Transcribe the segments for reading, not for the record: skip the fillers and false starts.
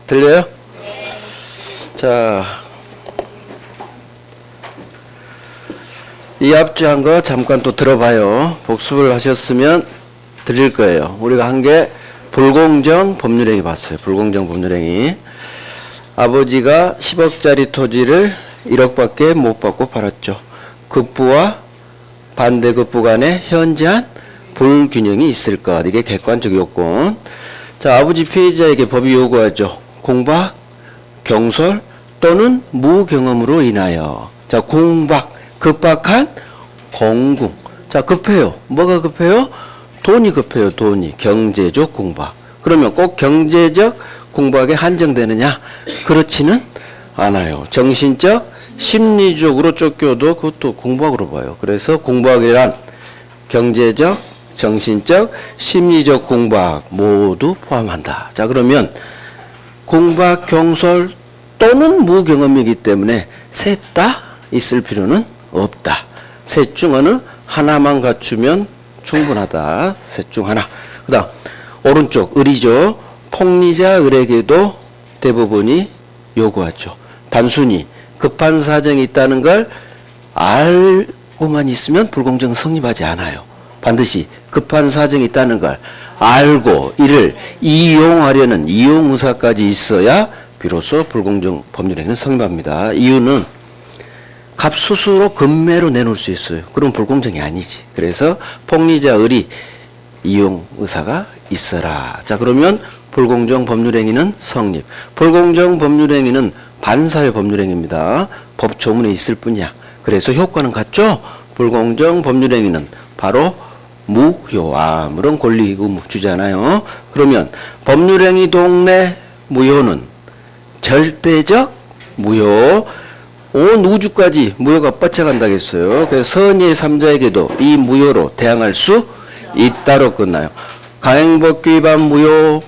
들려요? 자, 이 앞주한 거 잠깐 또 들어봐요. 복습을 하셨으면 드릴 거예요. 우리가 한 게 불공정 법률행위 봤어요. 불공정 법률행위. 아버지가 10억짜리 토지를 1억밖에 못 받고 팔았죠. 급부와 반대급부 간에 현저한 불균형이 있을 것. 이게 객관적 요건. 자, 아버지 피해자에게 법이 요구하죠. 공박, 경솔 또는 무경험으로 인하여. 자, 공박, 급박한 공궁. 자, 급해요. 뭐가 급해요? 돈이 급해요. 돈이. 경제적 공박. 그러면 꼭 경제적 공박에 한정되느냐? 그렇지는 않아요. 정신적, 심리적으로 쫓겨도 그것도 공박으로 봐요. 그래서 공박이란 경제적, 정신적, 심리적 공박 모두 포함한다. 자, 그러면 공박, 경솔 또는 무경험이기 때문에 셋 다 있을 필요는 없다. 셋 중 어느 하나만 갖추면 충분하다. 셋 중 하나. 그 다음 오른쪽 을이죠. 폭리자 을에게도 대부분이 요구하죠. 단순히 급한 사정이 있다는 걸 알고만 있으면 불공정 성립하지 않아요. 반드시 급한 사정이 있다는 걸 알고 이를 이용하려는 이용 의사까지 있어야 비로소 불공정 법률행위는 성립합니다. 이유는 값 스스로 금매로 내놓을 수 있어요. 그럼 불공정이 아니지. 그래서 폭리자 을이 이용 의사가 있어라. 자, 그러면 불공정 법률행위는 성립. 불공정 법률행위는 반사회 법률행위입니다. 법 조문에 있을 뿐이야. 그래서 효과는 같죠? 불공정 법률행위는 바로 무효. 아무런 권리 의무 주잖아요. 그러면 법률행위 동내 무효는 절대적 무효. 온 우주까지 무효가 뻗쳐간다겠어요. 그래서 선의의 3자에게도 이 무효로 대항할 수 있다로 끝나요. 강행법규 위반 무효,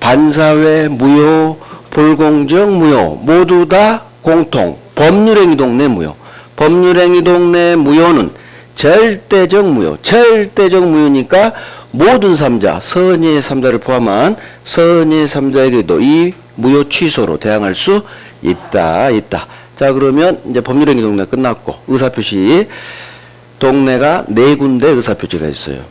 반사회 무효, 불공정 무효 모두 다 공통 법률행위 동내 무효. 법률행위 동내 무효는 절대적 무효. 절대적 무효니까 모든 3자, 선의의 3자를 포함한 선의의 3자에게도 이 무효 취소로 대항할 수 있다. 자, 그러면 이제 법률행위 동네 끝났고 의사표시. 동네가 4군데 의사표시가 있어요.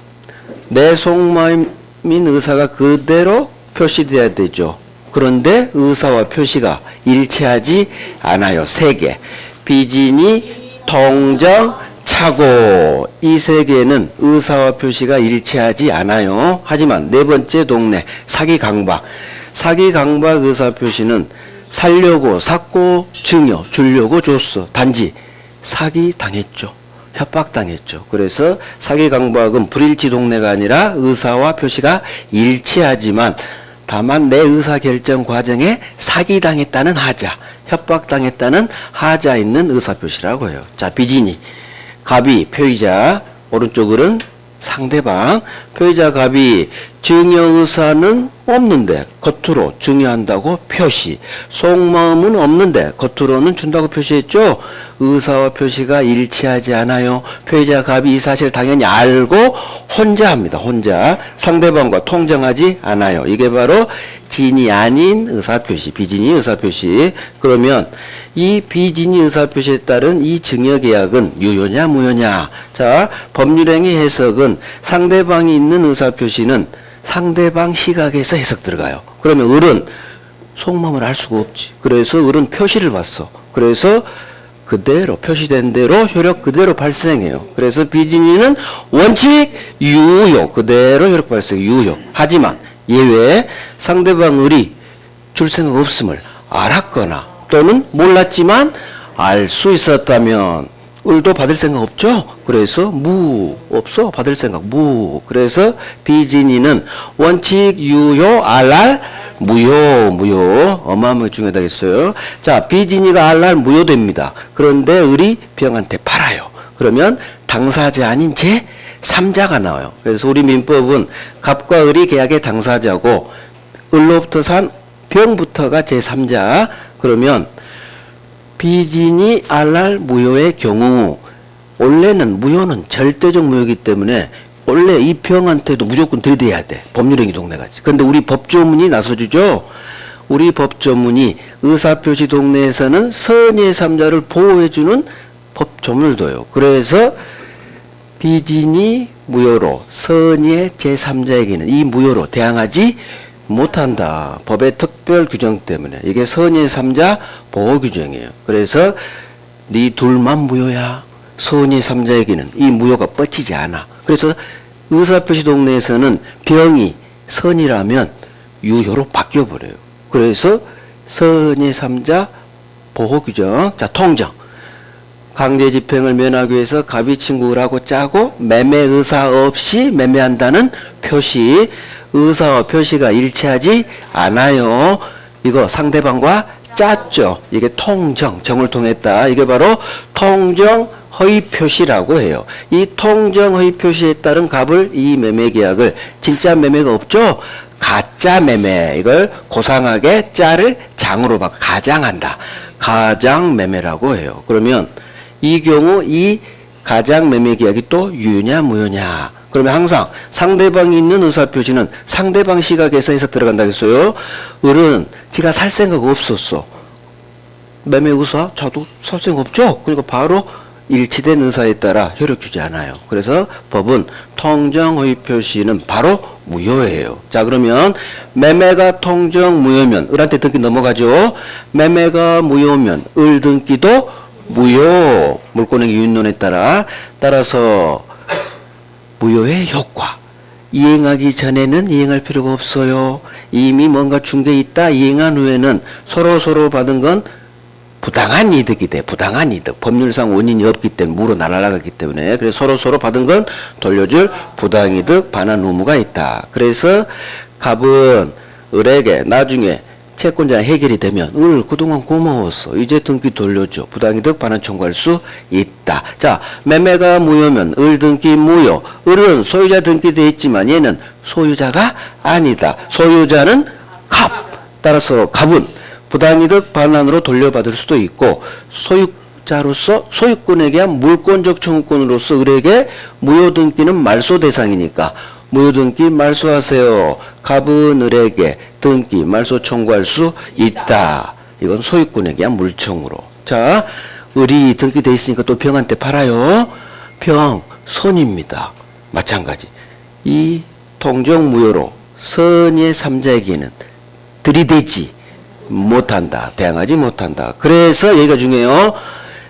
내 속마음인 의사가 그대로 표시돼야 되죠. 그런데 의사와 표시가 일치하지 않아요. 3개. 비진이, 통정, 차고. 이 3개는 의사와 표시가 일치하지 않아요. 하지만 4번째 동네 사기 강박. 사기 강박 의사표시는 살려고 샀고 증여 주려고 줬어. 단지 사기 당했죠. 협박당했죠. 그래서 사기 강박은 불일치 동네가 아니라 의사와 표시가 일치하지만 다만 내 의사결정 과정에 사기당했다는 하자, 협박당했다는 하자 있는 의사표시라고 해요. 자, 비진이 갑이 표의자, 오른쪽 을은 상대방. 표의자 갑이 증여 의사는 없는데 겉으로 증여한다고 표시. 속마음은 없는데 겉으로는 준다고 표시했죠. 의사와 표시가 일치하지 않아요. 표의자 갑이 이 사실을 당연히 알고 혼자 합니다. 혼자. 상대방과 통정하지 않아요. 이게 바로 진이 아닌 의사표시, 비진이 의사표시. 그러면 이 비진이 의사표시에 따른 이 증여계약은 유효냐 무효냐. 자, 법률행위 해석은 상대방이 있는 의사표시는 상대방 시각에서 해석 들어가요. 그러면 을은 속마음을 알 수가 없지. 그래서 을은 표시를 봤어. 그래서 그대로 표시된 대로 효력 그대로 발생해요. 그래서 비진이는 원칙 유효 그대로 효력 발생 유효. 하지만 예외 상대방 을이 줄 생각 없음을 알았거나 또는 몰랐지만 알 수 있었다면 을도 받을 생각 없죠. 그래서 무 없어. 받을 생각 무. 그래서 비진이는 원칙 유효 알랄 무효 어마어마하게 중요하다겠어요. 자, 비진이가 알랄 무효됩니다. 그런데 을이 병한테 팔아요. 그러면 당사자 아닌 제 3자가 나와요. 그래서 우리 민법은 갑과 을이 계약의 당사자고 을로부터 산 병부터가 제 3자. 그러면 비진이 알랄 무효의 경우 원래는 무효는 절대적 무효이기 때문에 원래 이 병한테도 무조건 들이대야 돼. 법률행위 동네같이. 근데 우리 법조문이 나서주죠. 우리 법조문이 의사표시 동네에서는 선의의 3자를 보호해주는 법조문을 둬요. 그래서 비진이 무효로 선의의 제3자에게는 이 무효로 대항하지 못한다. 법의 특별 규정 때문에. 이게 선의의 3자 보호 규정이에요. 그래서 네 둘만 무효야. 선의의 3자에게는 이 무효가 뻗치지 않아. 그래서 의사표시 동네에서는 병이 선이라면 유효로 바뀌어버려요. 그래서 선의의 3자 보호 규정. 자, 통정. 강제 집행을 면하기 위해서 갑이 친구를 하고 짜고 매매 의사 없이 매매한다는 표시. 의사와 표시가 일치하지 않아요. 이거 상대방과 짰죠. 이게 통정, 정을 통했다. 이게 바로 통정 허위 표시라고 해요. 이 통정 허위 표시에 따른 갑을 이 매매 계약을 진짜 매매가 없죠. 가짜 매매. 이걸 고상하게 짜를 장으로 바꿔 가장한다. 가장 매매라고 해요. 그러면 이 경우 이 가장 매매 계약이 또 유효냐 무효냐. 그러면 항상 상대방이 있는 의사표시는 상대방 시각에서 해석 들어간다 했어요. 을은 지가 살 생각 없었어. 매매 의사? 저도 살 생각 없죠? 그러니까 바로 일치된 의사에 따라 효력 주지 않아요. 그래서 법은 통정 허위 표시는 바로 무효예요. 자, 그러면 매매가 통정 무효면 을한테 등기 넘어가죠. 매매가 무효면 을 등기도 무효. 물권행위 유인론에 따라서 무효의 효과. 이행하기 전에는 이행할 필요가 없어요. 이미 뭔가 중개에 있다. 이행한 후에는 서로 받은 건 부당한 이득이 돼. 부당한 이득. 법률상 원인이 없기 때문에 무로 날아가기 때문에. 그래서 서로 받은 건 돌려줄 부당이득 반환 의무가 있다. 그래서 갑은 을에게 나중에 채권자 해결이 되면 을 그동안 고마웠어. 이제 등기 돌려줘. 부당이득 반환 청구할 수 있다. 자, 매매가 무효면 을 등기 무효. 을은 소유자 등기돼 있지만 얘는 소유자가 아니다. 소유자는 갑. 따라서 갑은 부당이득 반환으로 돌려받을 수도 있고 소유자로서 소유권에 대한 물권적 청구권으로서 을에게 무효 등기는 말소 대상이니까 무효등기 말소하세요. 갑은 을에게 등기 말소 청구할 수 있다. 이건 소유권에 대한 물청으로. 자, 을이 등기돼 있으니까 또 병한테 팔아요. 병 선입니다. 마찬가지. 이 통정 무효로 선의의 3자에게는 들이대지 못한다. 대항하지 못한다. 그래서 여기가 중요해요.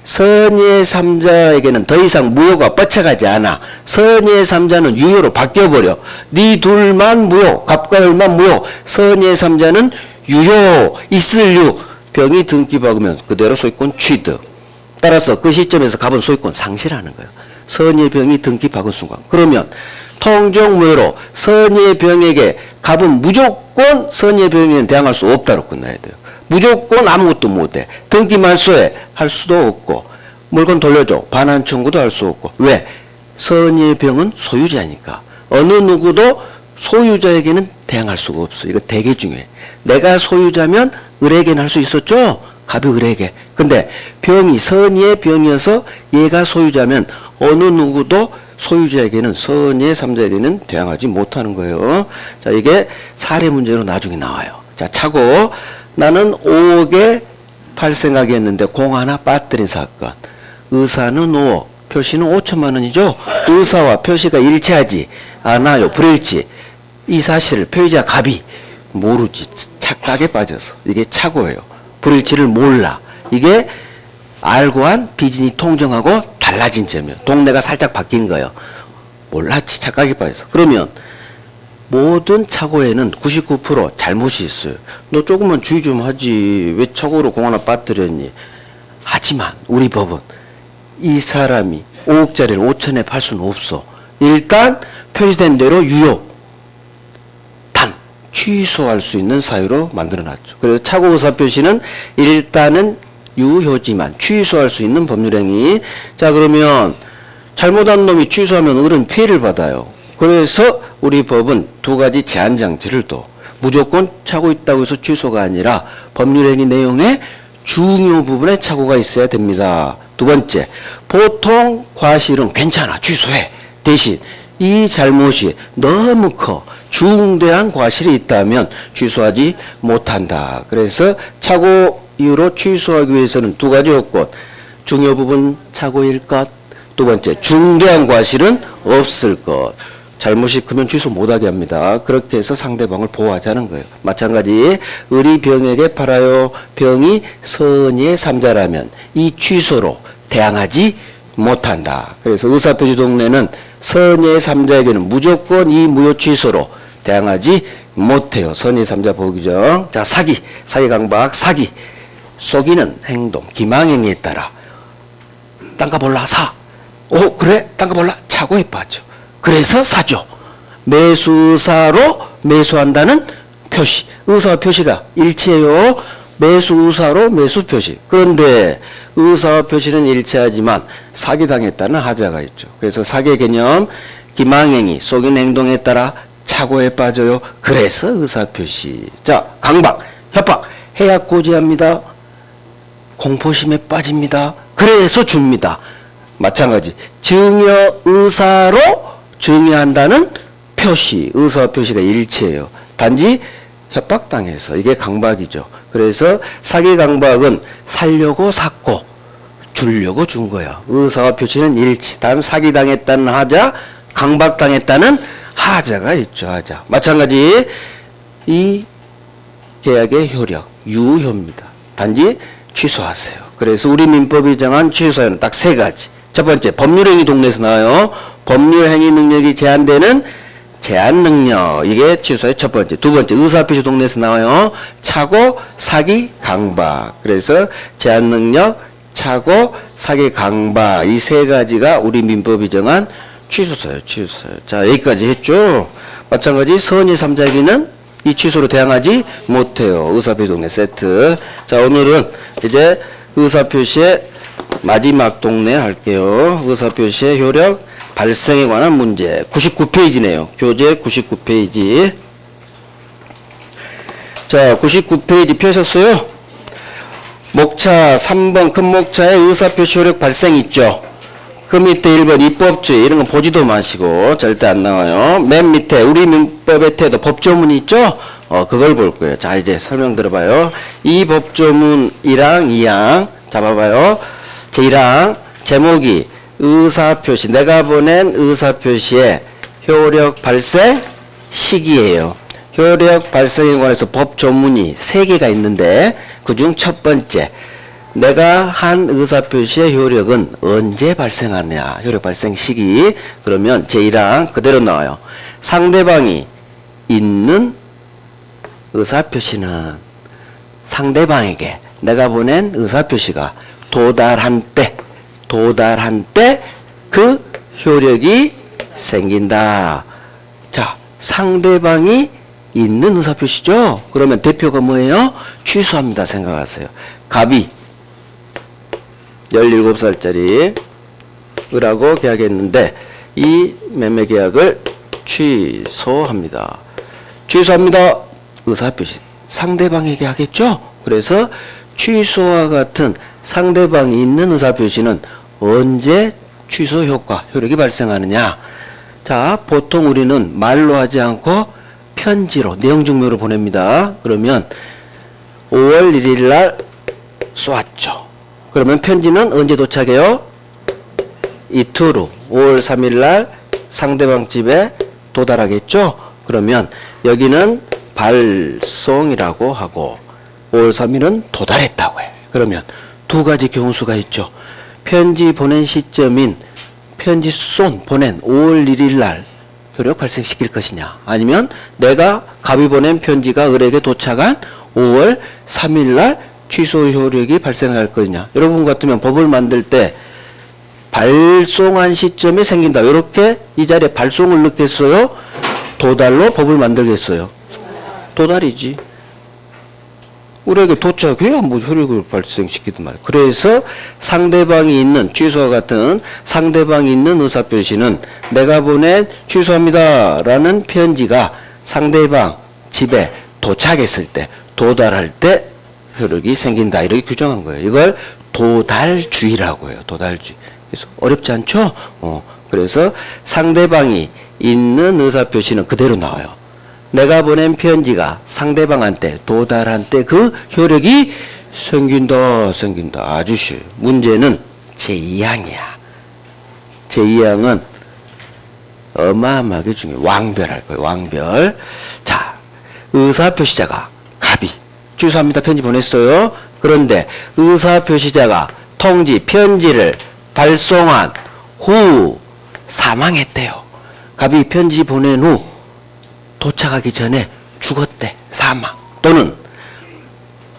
선의의 3자에게는 더 이상 무효가 뻗쳐가지 않아. 선의의 3자는 유효로 바뀌어버려. 네 둘만 무효, 갑과 을만 무효. 선의의 3자는 유효, 있을 유. 병이 등기 박으면 그대로 소유권 취득. 따라서 그 시점에서 갑은 소유권 상실하는 거예요. 선의의 병이 등기 박은 순간. 그러면 통정 무효로 선의의 병에게 갑은 무조건 선의의 병에는 대항할 수 없다로 끝나야 돼요. 무조건 아무것도 못해. 등기 말소에 할 수도 없고 물건 돌려줘. 반환 청구도 할 수 없고. 왜? 선의의 병은 소유자니까. 어느 누구도 소유자에게는 대항할 수가 없어. 이거 되게 중요해. 내가 소유자면 을에게는 할 수 있었죠? 갑이 을에게. 근데 병이 선의의 병이어서 얘가 소유자면 어느 누구도 소유자에게는 선의의 3자에게는 대항하지 못하는 거예요. 자, 이게 사례 문제로 나중에 나와요. 자, 차고 나는 5억에 팔 생각이 했는데 공 하나 빠뜨린 사건. 의사는 5억, 표시는 5천만 원이죠. 의사와 표시가 일치하지 않아요. 불일치. 이 사실을 표의자 갑이 모르지. 착각에 빠져서. 이게 착오예요. 불일치를 몰라. 이게 알고 한 비진이 통정하고 달라진 점이에요. 동네가 살짝 바뀐 거예요. 몰랐지. 착각에 빠져서. 그러면 모든 착오에는 99% 잘못이 있어요. 너 조금만 주의 좀 하지. 왜 착오로 공 하나 빠뜨렸니? 하지만 우리 법은 이 사람이 5억짜리를 5천에 팔 수는 없어. 일단 표시된 대로 유효. 단 취소할 수 있는 사유로 만들어놨죠. 그래서 착오 의사표시는 일단은 유효지만 취소할 수 있는 법률행위. 자, 그러면 잘못한 놈이 취소하면 을은 피해를 받아요. 그래서 우리 법은 두 가지 제한 장치를 둬. 무조건 착오 있다고 해서 취소가 아니라 법률행위 내용에 중요 부분에 착오가 있어야 됩니다. 두 번째, 보통 과실은 괜찮아. 취소해. 대신 이 잘못이 너무 커 중대한 과실이 있다면 취소하지 못한다. 그래서 착오 이유로 취소하기 위해서는 두 가지 요건. 중요 부분 착오일 것. 두 번째, 중대한 과실은 없을 것. 잘못이 크면 취소 못하게 합니다. 그렇게 해서 상대방을 보호하자는 거예요. 마찬가지 을이 병에게 팔아요. 병이 선의의 삼자라면 이 취소로 대항하지 못한다. 그래서 의사표시 동네는 선의의 삼자에게는 무조건 이 무효 취소로 대항하지 못해요. 선의의 삼자 보기정. 자, 사기 강박, 사기. 속이는 행동, 기망행위에 따라 땅값 올라 사. 오, 그래? 땅값 올라? 착오에 빠져. 그래서 사죠. 매수사로 매수한다는 표시. 의사와 표시가 일치해요. 매수사로 매수표시. 그런데 의사와 표시는 일치하지만 사기당했다는 하자가 있죠. 그래서 사기의 개념, 기망행위, 속이는 행동에 따라 착오에 빠져요. 그래서 의사표시. 자, 강박, 협박, 해약 고지합니다. 공포심에 빠집니다. 그래서 줍니다. 마찬가지 증여 의사로 증여한다는 표시, 의사와 표시가 일치해요. 단지 협박당해서 이게 강박이죠. 그래서 사기 강박은 살려고 샀고 주려고 준 거야. 의사와 표시는 일치. 단 사기당했다는 하자, 강박당했다는 하자가 있죠. 하자. 마찬가지 이 계약의 효력 유효입니다. 단지 취소하세요. 그래서 우리 민법이 정한 취소사유는 딱 세 가지. 첫 번째, 법률행위 동네에서 나와요. 법률행위 능력이 제한되는 제한 능력. 이게 취소의 첫 번째. 두 번째, 의사표시 동네에서 나와요. 착오, 사기, 강박. 그래서 제한 능력, 착오, 사기, 강박. 이 세 가지가 우리 민법이 정한 취소사유, 취소사유. 자, 여기까지 했죠. 마찬가지 선의 삼자기는 이 취소로 대항하지 못해요. 의사표시 동네 세트. 자, 오늘은 이제 의사표시의 마지막 동네 할게요. 의사표시의 효력 발생에 관한 문제 99페이지네요. 교재 99페이지. 자, 99페이지 펴셨어요? 목차 3번 큰 목차에 의사표시 효력 발생 있죠. 그 밑에 1번 입법주의 이런 거 보지도 마시고 절대 안 나와요. 맨 밑에 우리 민법의 태도 법조문이 있죠. 그걸 볼 거예요. 자, 이제 설명 들어봐요. 이 법조문 1항 2항 잡아봐요. 제1항 제목이 의사표시, 내가 보낸 의사표시의 효력 발생 시기예요. 효력 발생에 관해서 법조문이 3개가 있는데 그중 첫 번째, 내가 한 의사표시의 효력은 언제 발생하느냐. 효력 발생 시기. 그러면 제1항 그대로 나와요. 상대방이 있는 의사표시는 상대방에게 내가 보낸 의사표시가 도달한 때 그 효력이 생긴다. 자, 상대방이 있는 의사표시죠. 그러면 대표가 뭐예요? 취소합니다. 생각하세요. 갑이 17살짜리 을하고 계약했는데 이 매매 계약을 취소합니다. 취소합니다. 의사표시. 상대방에게 하겠죠? 그래서 취소와 같은 상대방이 있는 의사표시는 언제 취소 효과, 효력이 발생하느냐. 자, 보통 우리는 말로 하지 않고 편지로, 내용 증명으로 보냅니다. 그러면 5월 1일 날 쏘았죠. 그러면 편지는 언제 도착해요? 이틀 후 5월 3일 날 상대방 집에 도달하겠죠. 그러면 여기는 발송이라고 하고 5월 3일은 도달했다고 해. 그러면 두 가지 경우수가 있죠. 편지 보낸 시점인 편지 보낸 5월 1일 날 효력 발생시킬 것이냐, 아니면 내가 갑이 보낸 편지가 을에게 도착한 5월 3일 날 취소 효력이 발생할 것이냐. 여러분 같으면 법을 만들 때 발송한 시점에 생긴다. 이렇게 이 자리에 발송을 넣겠어요? 도달로 법을 만들겠어요? 도달이지. 우리에게 도착해야 뭐 효력을 발생시키든 말이야. 그래서 상대방이 있는, 취소와 같은 상대방이 있는 의사표시는 내가 보낸 취소합니다 라는 편지가 상대방 집에 도착했을 때, 도달할 때 효력이 생긴다. 이렇게 규정한 거예요. 이걸 도달주의라고 해요. 도달주의. 그래서 어렵지 않죠? 그래서 상대방이 있는 의사표시는 그대로 나와요. 내가 보낸 편지가 상대방한테 도달한 때 그 효력이 생긴다. 아주 쉬워요. 문제는 제2항이야. 제2항은 어마어마하게 중요해요. 왕별할 거예요. 왕별. 자, 의사표시자가 갑이 주소합니다. 편지 보냈어요. 그런데 의사표시자가 통지 편지를 발송한 후 사망했대요. 갑이 편지 보낸 후 도착하기 전에 죽었대. 사망. 또는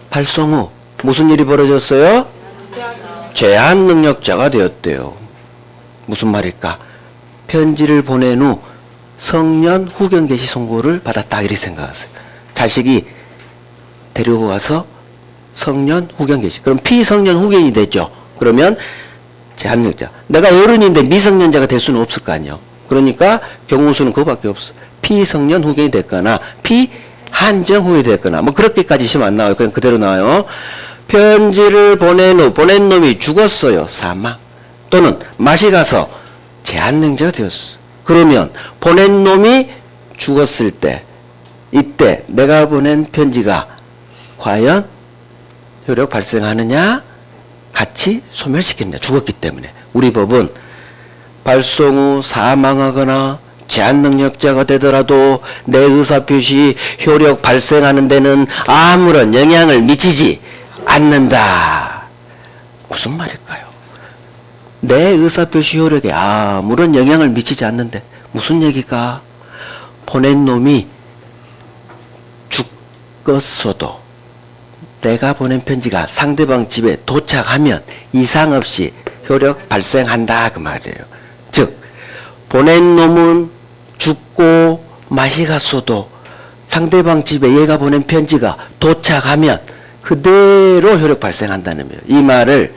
발송 후 무슨 일이 벌어졌어요? 제한 능력자가 되었대요. 무슨 말일까? 편지를 보낸 후 성년 후견 개시 선고를 받았다. 이렇게 생각하세요. 자식이 데리고 와서 성년 후견 개시. 그럼 피성년 후견이 됐죠. 그러면 제한 능력자. 내가 어른인데 미성년자가 될 수는 없을 거 아니에요. 그러니까 경우수는 그거밖에 없어. 피성년 후견이 됐거나 피한정 후견이 됐거나 뭐 그렇게까지 시험 안 나와요. 그냥 그대로 나와요. 편지를 보낸 후 보낸 놈이 죽었어요. 사망. 또는 맛이 가서 제한능자가 되었어. 그러면 보낸 놈이 죽었을 때 이때 내가 보낸 편지가 과연 효력 발생하느냐? 같이 소멸시켰느냐? 죽었기 때문에. 우리 법은 발송 후 사망하거나 제한능력자가 되더라도 내 의사표시 효력 발생하는 데는 아무런 영향을 미치지 않는다. 무슨 말일까요? 내 의사표시 효력에 아무런 영향을 미치지 않는데 무슨 얘기가? 보낸 놈이 죽었어도 내가 보낸 편지가 상대방 집에 도착하면 이상 없이 효력 발생한다 그 말이에요. 즉 보낸 놈은 죽고 맛이 갔어도 상대방 집에 얘가 보낸 편지가 도착하면 그대로 효력 발생한다는 거예요. 이 말을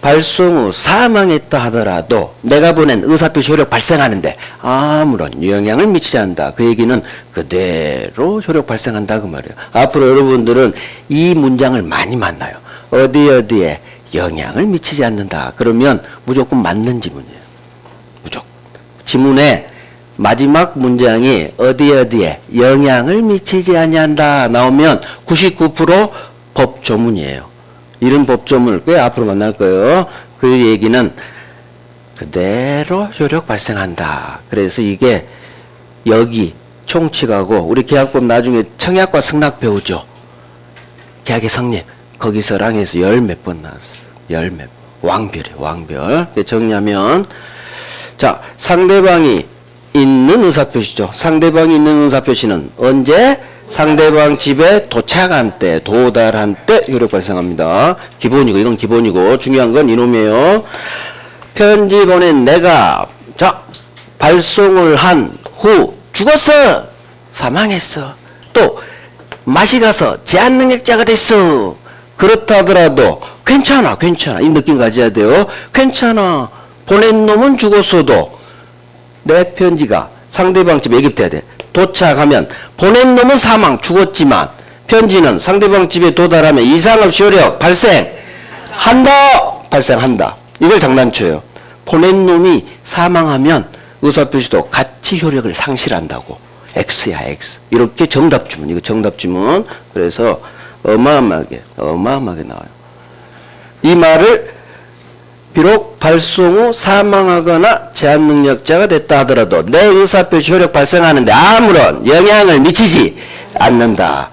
발송 후 사망했다 하더라도 내가 보낸 의사표시 효력 발생하는데 아무런 영향을 미치지 않는다. 그 얘기는 그대로 효력 발생한다 그 말이에요. 앞으로 여러분들은 이 문장을 많이 만나요. 어디에 영향을 미치지 않는다. 그러면 무조건 맞는 지문이에요. 무조건. 지문에 마지막 문장이 어디에 영향을 미치지 아니한다 나오면 99% 법조문이에요. 이런 법조문을 꽤 앞으로 만날 거예요. 그 얘기는 그대로 효력 발생한다. 그래서 이게 여기 총칙하고 우리 계약법 나중에 청약과 승낙 배우죠. 계약의 성립 거기서랑 해서 열 몇 번 나왔어요. 열 몇 번. 왕별이에요. 왕별. 정리하면 자 상대방이 있는 의사표시죠. 상대방이 있는 의사표시는 언제? 상대방 집에 도착한 때, 도달한 때 효력 발생합니다. 기본이고, 이건 기본이고, 중요한 건 이놈이에요. 편지 보낸 내가, 자, 발송을 한 후, 죽었어! 사망했어. 또, 맛이 가서 제한능력자가 됐어. 그렇다 하더라도, 괜찮아. 이 느낌 가져야 돼요. 괜찮아. 보낸 놈은 죽었어도, 내 편지가 상대방 집에 애입돼야 돼. 도착하면 보낸 놈은 사망 죽었지만 편지는 상대방 집에 도달하면 이상 없이 효력 발생한다. 이걸 장난쳐요. 보낸 놈이 사망하면 의사표시도 같이 효력을 상실한다고. X야 X. 이렇게 정답지문. 이거 정답지문. 그래서 어마어마하게 나와요. 이 말을 비록 발송 후 사망하거나 제한능력자가 됐다 하더라도 내 의사표시 효력 발생하는데 아무런 영향을 미치지 않는다.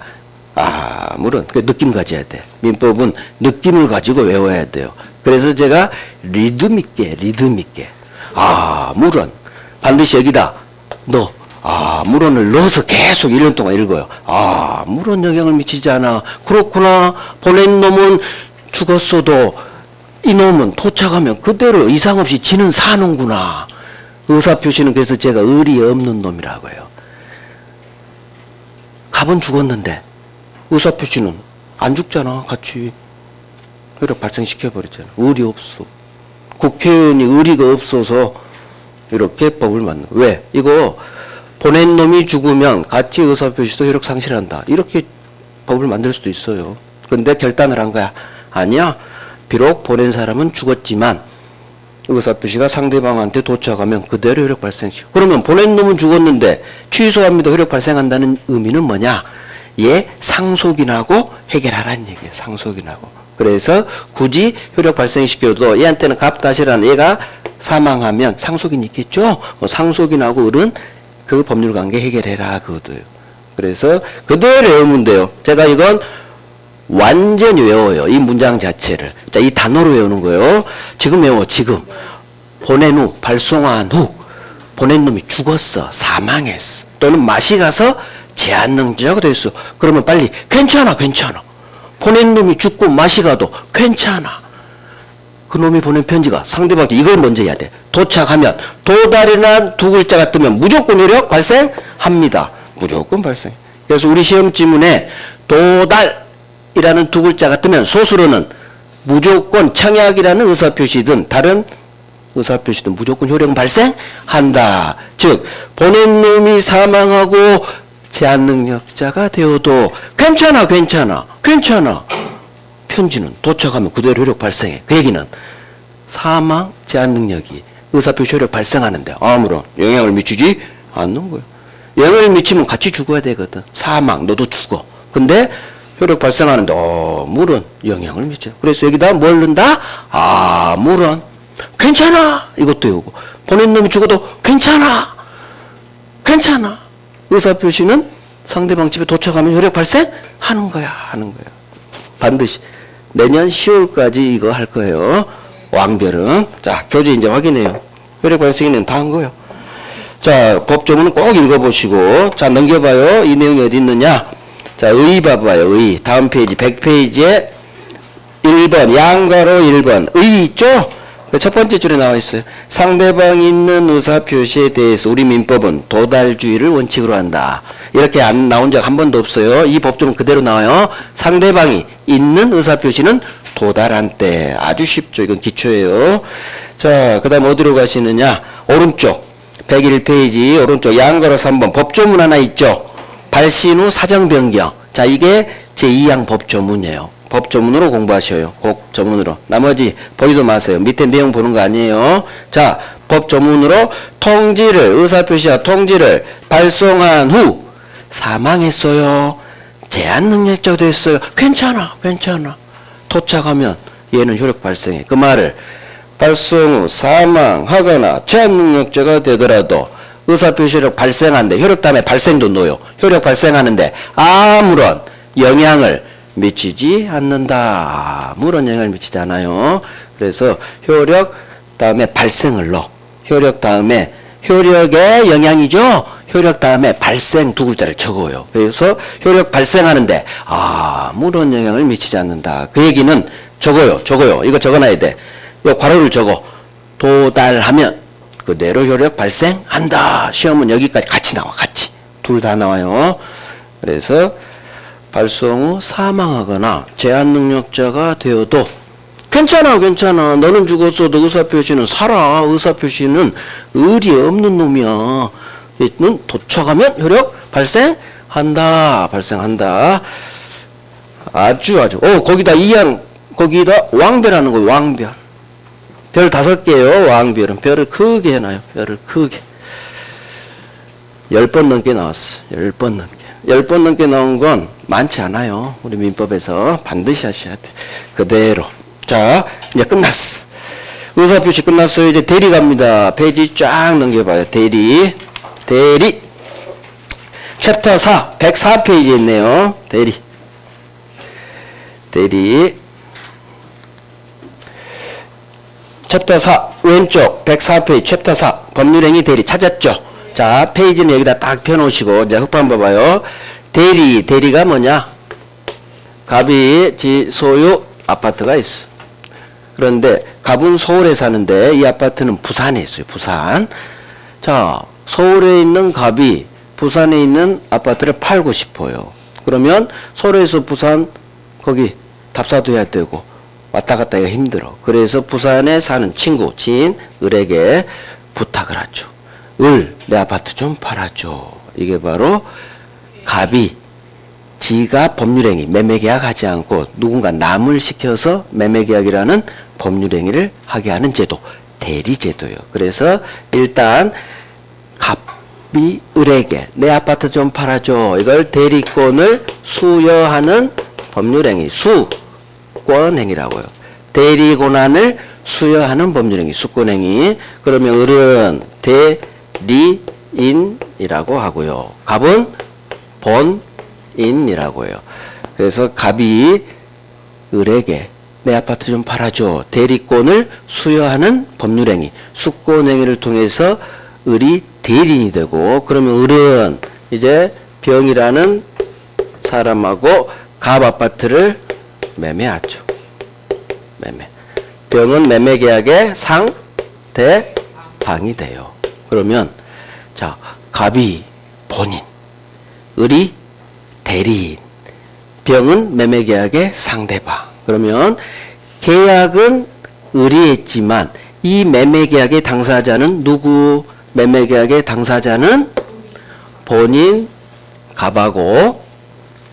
아무런. 그 느낌 가져야 돼. 민법은 느낌을 가지고 외워야 돼요. 그래서 제가 리듬 있게 아무런 반드시 여기다 아무런을 넣어서 계속 1년 동안 읽어요. 아무런 영향을 미치지 않아. 그렇구나. 보낸 놈은 죽었어도 이놈은 도착하면 그대로 이상 없이 지는 사는구나. 의사표시는 그래서 제가 의리 없는 놈이라고 해요. 갑은 죽었는데 의사표시는 안 죽잖아. 같이 효력 발생시켜버렸잖아. 의리 없어. 국회의원이 의리가 없어서 이렇게 법을 만든 거예요. 왜? 이거 보낸 놈이 죽으면 같이 의사표시도 효력 상실한다. 이렇게 법을 만들 수도 있어요. 그런데 결단을 한 거야. 아니야. 비록 보낸 사람은 죽었지만 의사표시가 상대방한테 도착하면 그대로 효력 발생시켜. 그러면 보낸 놈은 죽었는데 취소합니다. 효력 발생한다는 의미는 뭐냐? 얘 상속인하고 해결하라는 얘기예요. 상속인하고. 그래서 굳이 효력 발생시켜도 얘한테는 갑다시라는 얘가 사망하면 상속인이 있겠죠? 상속인하고 을은 그 법률관계 해결해라 그거도요. 그래서 그대로 외우면 돼요. 제가 이건 완전히 외워요. 이 문장 자체를. 자, 이 단어로 외우는 거예요. 지금 외워, 지금. 보낸 후, 발송한 후. 보낸 놈이 죽었어. 사망했어. 또는 맛이 가서 제한능력자가 됐어. 그러면 빨리, 괜찮아, 괜찮아. 보낸 놈이 죽고 맛이 가도 괜찮아. 그 놈이 보낸 편지가 상대방한테 이걸 먼저 해야 돼. 도착하면, 도달이란 두 글자가 뜨면 무조건 효력 발생합니다. 무조건 발생. 그래서 우리 시험 지문에 도달, 이라는 두 글자가 뜨면 소수로는 무조건 청약이라는 의사표시든 다른 의사표시든 무조건 효력은 발생한다. 즉 보낸 놈이 사망하고 제한능력자가 되어도 괜찮아 괜찮아 괜찮아. 편지는 도착하면 그대로 효력 발생해. 그 얘기는 사망 제한능력이 의사표시 효력 발생하는데 아무런 영향을 미치지 않는 거예요. 영향을 미치면 같이 죽어야 되거든. 사망 너도 죽어. 근데 효력 발생하는데 아무런 영향을 미쳐요. 그래서 여기다 뭘 넣는다? 아무런. 괜찮아. 이것도 이거. 보낸 놈이 죽어도 괜찮아. 괜찮아. 의사표시는 상대방 집에 도착하면 효력 발생하는 거야. 하는 거야. 반드시 내년 10월까지 이거 할 거예요. 왕별은. 자, 교재 이제 확인해요. 효력 발생에는 다 한 거예요. 자, 법조문은 꼭 읽어보시고. 자, 넘겨봐요. 이 내용이 어디 있느냐? 자, 의 봐봐요. 의. 다음 페이지 100페이지에 1번 양가로 1번 의 있죠? 첫 번째 줄에 나와 있어요. 상대방이 있는 의사표시에 대해서 우리 민법은 도달주의를 원칙으로 한다. 이렇게 안 나온 적 한 번도 없어요. 이 법조문 그대로 나와요. 상대방이 있는 의사표시는 도달한 때. 아주 쉽죠. 이건 기초예요. 자, 그 다음 어디로 가시느냐? 오른쪽 101페이지 오른쪽 양가로 3번 법조문 하나 있죠? 발신 후 사정 변경. 자, 이게 제2항 법조문이에요. 법조문으로 공부하셔요. 법조문으로. 나머지 보지도 마세요. 밑에 내용 보는 거 아니에요. 자, 법조문으로 통지를, 의사표시와 통지를 발송한 후 사망했어요. 제한능력자가 됐어요. 괜찮아, 괜찮아. 도착하면 얘는 효력 발생해. 그 말을 발송 후 사망하거나 제한능력자가 되더라도 의사표시력 발생하는데 효력 다음에 발생도 넣어요. 효력 발생하는데 아무런 영향을 미치지 않는다. 아무런 영향을 미치지 않아요. 그래서 효력 다음에 발생을 넣어. 효력 다음에 효력의 영향이죠. 효력 다음에 발생 두 글자를 적어요. 그래서 효력 발생하는데 아무런 영향을 미치지 않는다. 그 얘기는 적어요. 이거 적어놔야 돼. 이 괄호를 적어. 도달하면 그대로 효력 발생한다. 시험은 여기까지 같이 나와. 같이. 둘 다 나와요. 그래서 발송 후 사망하거나 제한능력자가 되어도 괜찮아, 괜찮아. 너는 죽었어도 의사표시는 살아. 의사표시는 의리 없는 놈이야. 는 도착하면 효력 발생한다. 발생한다. 아주. 거기다 이양, 거기다 왕별하는 거예요. 왕별. 별 5개요. 왕별은. 별을 크게 해놔요. 별을 크게. 10번 넘게 나왔어. 10번 넘게. 10번 넘게 나온 건 많지 않아요. 우리 민법에서 반드시 하셔야 돼. 그대로. 자, 이제 끝났어. 의사표시 끝났어요. 이제 대리 갑니다. 페이지 쫙 넘겨봐요. 대리. 챕터 4, 104페이지에 있네요. 대리. 챕터 4, 왼쪽 104페이지, 챕터 4, 법률행위 대리 찾았죠? 자, 페이지는 여기다 딱 펴놓으시고, 이제 흑판 봐봐요. 대리가 뭐냐? 갑이 소유 아파트가 있어. 그런데 갑은 서울에 사는데 이 아파트는 부산에 있어요. 부산. 자, 서울에 있는 갑이 부산에 있는 아파트를 팔고 싶어요. 그러면 서울에서 부산 거기 답사도 해야 되고 왔다 갔다 하기가 힘들어. 그래서 부산에 사는 친구, 지인, 을에게 부탁을 하죠. 내 아파트 좀 팔아줘. 이게 바로 갑이 지가 법률행위, 매매계약하지 않고 누군가 남을 시켜서 매매계약이라는 법률행위를 하게 하는 제도, 대리제도예요. 그래서 일단 갑이 을에게 내 아파트 좀 팔아줘. 이걸 대리권을 수여하는 법률행위, 수권행위라고요. 대리권한을 수여하는 법률행위, 수권행위. 그러면 을은 대리인이라고 하고요. 갑은 본인이라고 해요. 그래서 갑이 을에게 내 아파트 좀 팔아줘. 대리권을 수여하는 법률행위, 수권행위를 통해서 을이 대리인이 되고, 그러면 을은 이제 병이라는 사람하고 갑 아파트를 매매하죠. 매매. 병은 매매 계약의 상대방이 돼요. 그러면 자, 갑이 본인, 을이 대리인, 병은 매매 계약의 상대방. 그러면 계약은 을이 했지만 이 매매 계약의 당사자는 누구? 매매 계약의 당사자는 본인 갑하고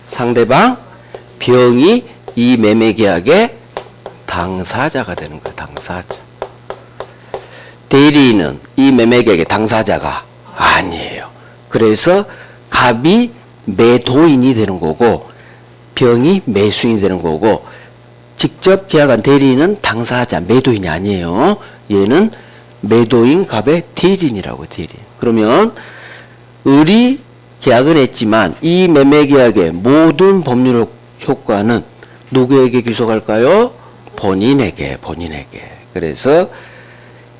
상대방 병이 이 매매 계약의 당사자가 되는 거예요. 당사자. 대리인은 이 매매 계약의 당사자가 아니에요. 그래서 갑이 매도인이 되는 거고 병이 매수인이 되는 거고, 직접 계약한 대리인은 당사자, 매도인이 아니에요. 얘는 매도인 갑의 대리인이라고, 대리인. 그러면 을이 계약은 했지만 이 매매 계약의 모든 법률 효과는 누구에게 귀속할까요? 본인에게. 그래서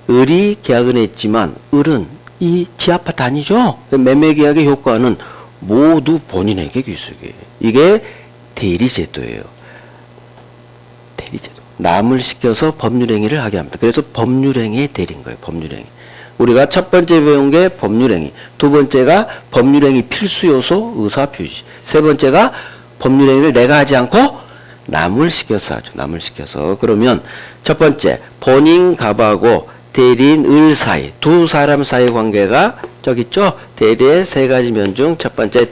을이 계약은 했지만 을은 이 지 아파트 아니죠? 매매 계약의 효과는 모두 본인에게 귀속이에요. 이게 대리제도예요. 대리제도. 남을 시켜서 법률행위를 하게 합니다. 그래서 법률행위의 대리인 거예요. 법률행위. 우리가 첫 번째 배운 게 법률행위, 두 번째가 법률행위 필수요소 의사표시, 세 번째가 법률행위를 내가 하지 않고 남을 시켜서 하죠. 남을 시켜서. 그러면 첫 번째, 본인 갑하고 대리인 을 사이, 두 사람 사이 관계가 저기 있죠? 대리의 세 가지 면 중 첫 번째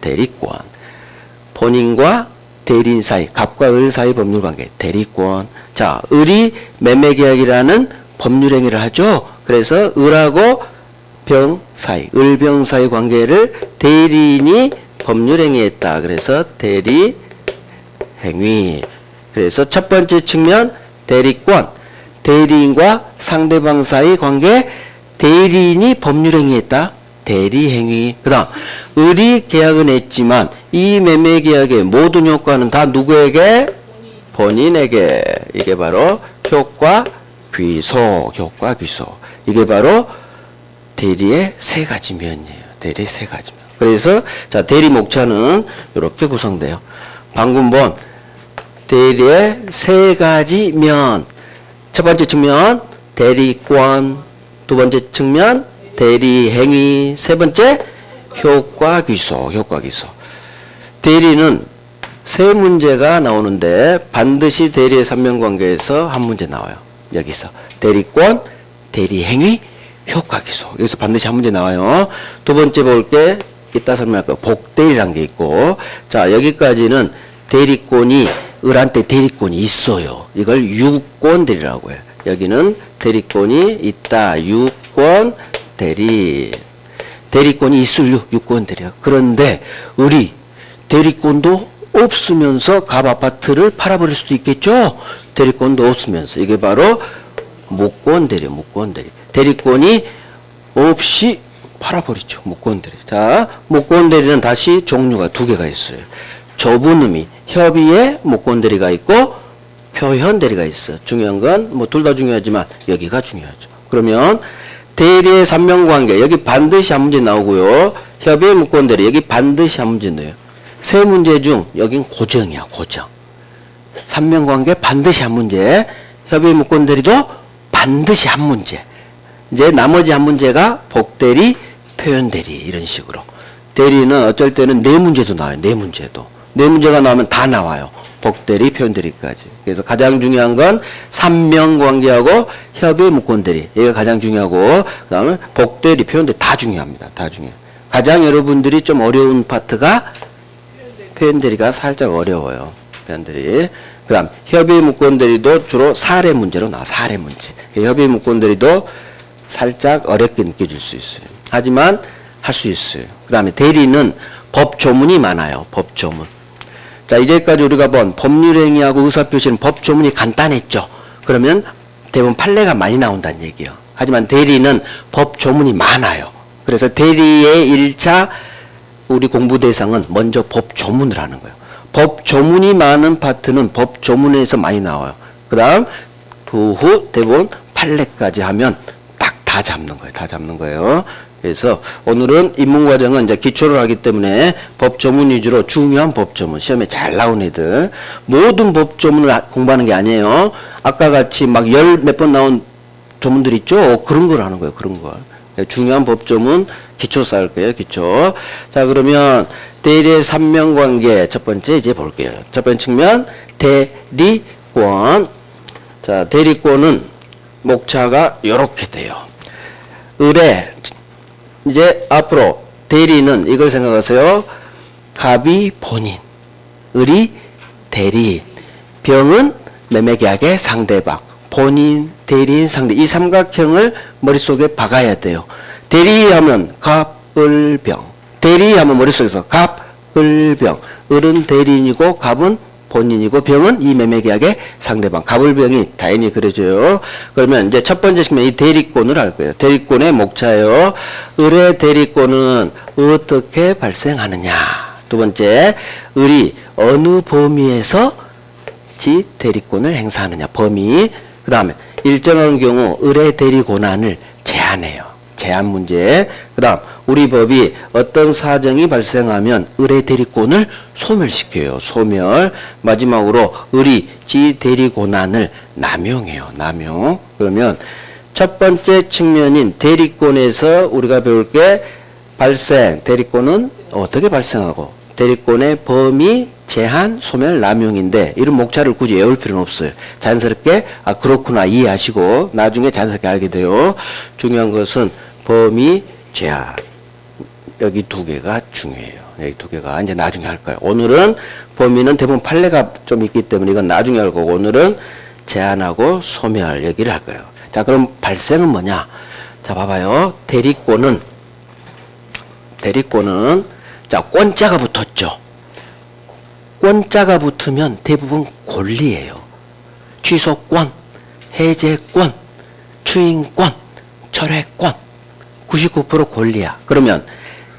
대리권. 본인과 대리인 사이, 갑과 을 사이 법률관계, 대리권. 자, 을이 매매계약이라는 법률행위를 하죠. 그래서 을하고 병 사이, 을병 사이 관계를 대리인이 법률행위했다. 그래서 대리행위. 그래서 첫 번째 측면 대리권, 대리인과 상대방 사이 관계, 대리인이 법률행위했다. 대리행위. 그 다음 을이 계약은 했지만 이 매매계약의 모든 효과는 다 누구에게? 본인에게. 이게 바로 효과 귀속. 이게 바로 대리의 세 가지 면이에요. 대리의 세 가지 면. 그래서 자, 대리 목차는 이렇게 구성돼요. 방금 본 대리의 세 가지 면. 첫 번째 측면 대리권, 두 번째 측면 대리행위, 세 번째 효과 귀속. 대리는 세 문제가 나오는데 반드시 대리의 삼면관계에서 한 문제 나와요. 여기서 대리권, 대리행위, 효과 귀속. 여기서 반드시 한 문제 나와요. 두 번째 볼게 이따 설명할 거예요. 복대리라는 게 있고, 자, 여기까지는 대리권이 을한테 대리권이 있어요. 이걸 유권 대리라고 해요. 여기는 대리권이 있다. 유권 대리. 대리권이 있을 유권 대리야. 그런데 을이 대리권도 없으면서 갑 아파트를 팔아버릴 수도 있겠죠. 대리권도 없으면서. 이게 바로 무권 대리. 대리권이 없이 팔아버리죠. 무권 대리. 자, 무권 대리는 다시 종류가 두 개가 있어요. 좁은 의미, 협의의 무권 대리가 있고 표현 대리가 있어. 중요한 건 뭐 둘 다 중요하지만 여기가 중요하죠. 그러면 대리의 삼면관계, 여기 반드시 한 문제 나오고요. 협의의 무권 대리, 여기 반드시 한 문제 넣어요. 세 문제 중 여긴 고정이야. 고정. 삼면관계 반드시 한 문제, 협의의 무권 대리도 반드시 한 문제. 이제 나머지 한 문제가 복대리, 표현대리 이런 식으로. 대리는 어쩔 때는 네 문제도 나와요. 네 문제가 나오면 다 나와요. 복대리, 표현대리까지. 그래서 가장 중요한 건 삼면관계하고 협의 무권대리. 얘가 가장 중요하고, 그 다음에 복대리, 표현대리 다 중요합니다. 다 중요해요. 가장 여러분들이 좀 어려운 파트가 표현대리가 살짝 어려워요. 표현대리. 그 다음 협의 무권대리도 주로 사례 문제로 나와. 사례 문제. 협의 무권대리도 살짝 어렵게 느껴질 수 있어요. 하지만 할 수 있어요. 그 다음에 대리는 법조문이 많아요. 법조문. 자, 이제까지 우리가 본 법률행위하고 의사표시는 법조문이 간단했죠. 그러면 대부분 판례가 많이 나온다는 얘기예요. 하지만 대리는 법조문이 많아요. 그래서 대리의 1차 우리 공부 대상은 먼저 법조문을 하는 거예요. 법조문이 많은 파트는 법조문에서 많이 나와요. 그 다음 그 후 대부분 판례까지 하면 딱 다 잡는 거예요. 다 잡는 거예요. 그래서 오늘은 입문과정은 이제 기초를 하기 때문에 법조문 위주로 중요한 법조문, 시험에 잘 나온 애들, 모든 법조문을 공부하는 게 아니에요. 아까 같이 막 열 몇 번 나온 조문들 있죠? 그런 걸 하는 거예요. 그런 걸. 중요한 법조문 기초 쌓을 거예요. 기초. 자, 그러면 대리의 삼명관계 첫 번째 이제 볼게요. 첫 번째 측면 대리권. 자, 대리권은 목차가 요렇게 돼요. 의뢰. 이제 앞으로 대리는 이걸 생각하세요. 갑이 본인, 을이 대리인, 병은 매매계약의 상대방, 본인, 대리인, 상대. 이 삼각형을 머릿속에 박아야 돼요. 대리하면 갑, 을, 병. 대리하면 머릿속에서 갑, 을, 병. 을은 대리인이고 갑은 본인이고 병은 이 매매계약의 상대방. 갑을병이 당연히 그려져요. 그러면 이제 첫 번째 측면 이 대리권을 할 거예요. 대리권의 목차예요. 을의 대리권은 어떻게 발생하느냐. 두 번째, 을이 어느 범위에서 지 대리권을 행사하느냐. 범위. 그 다음에 일정한 경우 을의 대리 권한을 제한해요. 제한 문제. 그 다음 우리 법이 어떤 사정이 발생하면 을의 대리권을 소멸시켜요. 소멸. 마지막으로 을이 지 대리 권한을 남용해요. 남용. 그러면 첫 번째 측면인 대리권에서 우리가 배울 게 발생. 대리권은 어떻게 발생하고 대리권의 범위, 제한, 소멸, 남용인데 이런 목차를 굳이 외울 필요는 없어요. 자연스럽게 아 그렇구나 이해하시고 나중에 자연스럽게 알게 돼요. 중요한 것은 범위, 제한. 여기 두 개가 중요해요. 여기 두 개가 이제 나중에 할 거예요. 오늘은 범위는 대부분 판례가 좀 있기 때문에 이건 나중에 할 거고 오늘은 제한하고 소멸 얘기를 할 거예요. 자, 그럼 발생은 뭐냐? 자, 봐봐요. 대리권은 자, 권자가 붙었죠. 권자가 붙으면 대부분 권리예요. 취소권, 해제권, 추인권, 철회권 99% 권리야. 그러면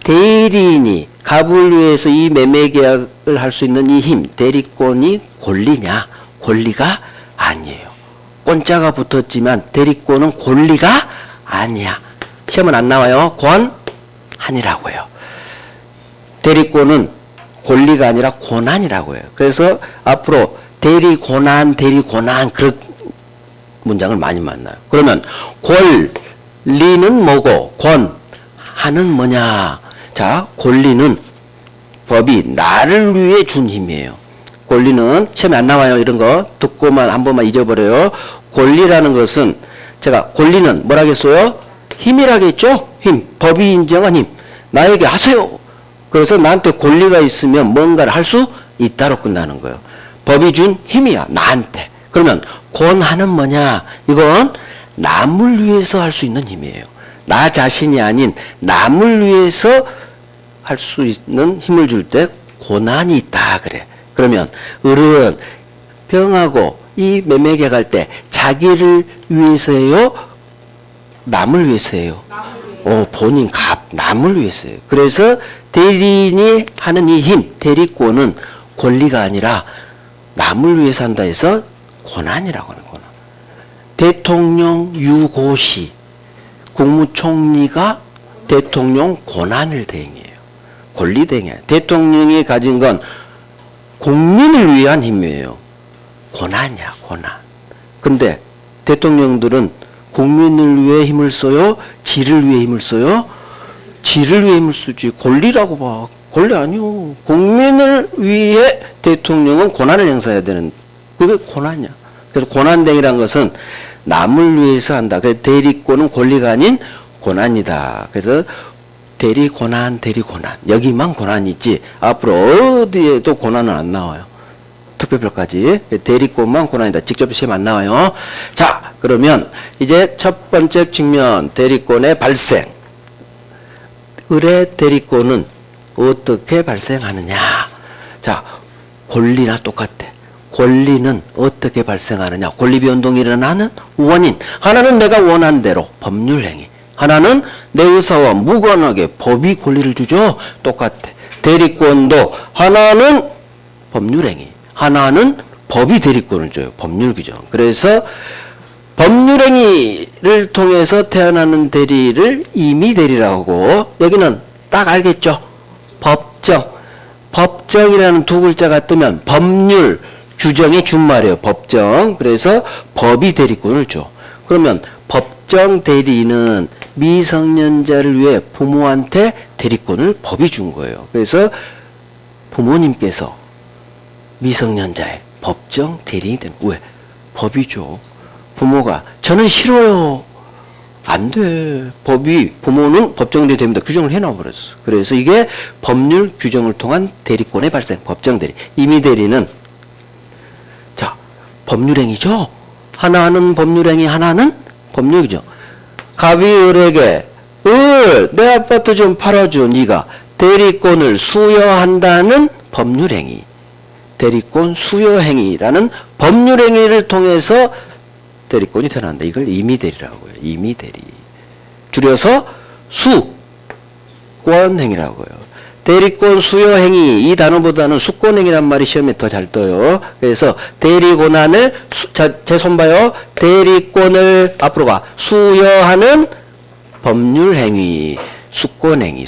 대리인이 갑을 위해서 이 매매계약을 할 수 있는 이 힘, 대리권이 권리냐? 권리가 아니에요. 권자가 붙었지만 대리권은 권리가 아니야. 시험은 안 나와요. 권한이라고 해요. 대리권은 권리가 아니라 권한이라고 해요. 그래서 앞으로 대리권한 그런 문장을 많이 만나요. 그러면 권리는 뭐고 권한은 뭐냐? 자, 권리는 법이 나를 위해 준 힘이에요. 권리는 시험에 안 나와요. 이런 거 듣고만 한 번만 잊어버려요. 권리라는 것은 제가 권리는 뭐라겠어요? 힘이라겠죠? 힘. 법이 인정한 힘. 나에게 하세요. 그래서 나한테 권리가 있으면 뭔가를 할 수 있다로 끝나는 거예요. 법이 준 힘이야. 나한테. 그러면 권한은 뭐냐? 이건 남을 위해서 할 수 있는 힘이에요. 나 자신이 아닌 남을 위해서 할 수 있는 힘을 줄 때 권한이 있다 그래. 그러면 을은 병하고 이 매매계약 할 때 자기를 위해서예요? 남을 위해서예요? 본인 갑 남을 위해서예요. 그래서 대리인이 하는 이 힘, 대리권은 권리가 아니라 남을 위해서 한다 해서 권한이라고 하는 권한. 대통령 유고시 국무총리가 대통령 권한을 대행해요. 권리 대행해요. 대통령이 가진 건 국민을 위한 힘이에요. 권한이야, 권한. 근데 대통령들은 국민을 위해 힘을 써요? 지를 위해 힘을 써요? 지를 위해 힘을 쓰지. 권리라고 봐. 권리 아니요. 국민을 위해 대통령은 권한을 행사해야 되는, 그게 권한이야. 그래서 권한대행이라는 것은 남을 위해서 한다. 그래서 대리권은 권리가 아닌 권한이다. 그래서 대리권한. 여기만 권한이 있지. 앞으로 어디에도 권한은 안 나와요. 특별별까지. 대리권만 고난이다. 직접 시험 안 나와요. 자, 그러면 이제 첫 번째 측면 대리권의 발생. 을의 대리권은 어떻게 발생하느냐. 자, 권리나 똑같아. 권리는 어떻게 발생하느냐. 권리 변동이 일어나는 원인. 하나는 내가 원한 대로 법률행위. 하나는 내 의사와 무관하게 법이 권리를 주죠. 똑같아. 대리권도 하나는 법률행위. 하나는 법이 대리권을 줘요. 법률규정. 그래서 법률행위를 통해서 태어나는 대리를 임의대리라고 하고, 여기는 딱 알겠죠? 법정. 법정이라는 두 글자가 뜨면 법률 규정의 준말이에요. 법정. 그래서 법이 대리권을 줘. 그러면 법정 대리는 미성년자를 위해 부모한테 대리권을 법이 준 거예요. 그래서 부모님께서 미성년자의 법정 대리인이 되는 거예요. 왜? 법이 줘. 부모가 저는 싫어요. 안 돼. 법이, 부모는 법정 대리 됩니다. 규정을 해놔 버렸어. 그래서 이게 법률 규정을 통한 대리권의 발생. 법정 대리. 임의 대리는 자, 법률행위죠. 하나는 법률행위, 하나는 법률규정. 갑이 을에게 을, 내 아파트 좀 팔아줘. 네가 대리권을 수여한다는 법률행위. 대리권 수여행위라는 법률행위를 통해서 대리권이 태어난다. 이걸 임의대리라고 해요. 임의대리. 줄여서 수권행위라고 해요. 대리권 수여행위, 이 단어보다는 수권행위란 말이 시험에 더 잘 떠요. 그래서 대리권한을 제 손 봐요. 대리권을 앞으로 가 수여하는 법률행위, 수권행위.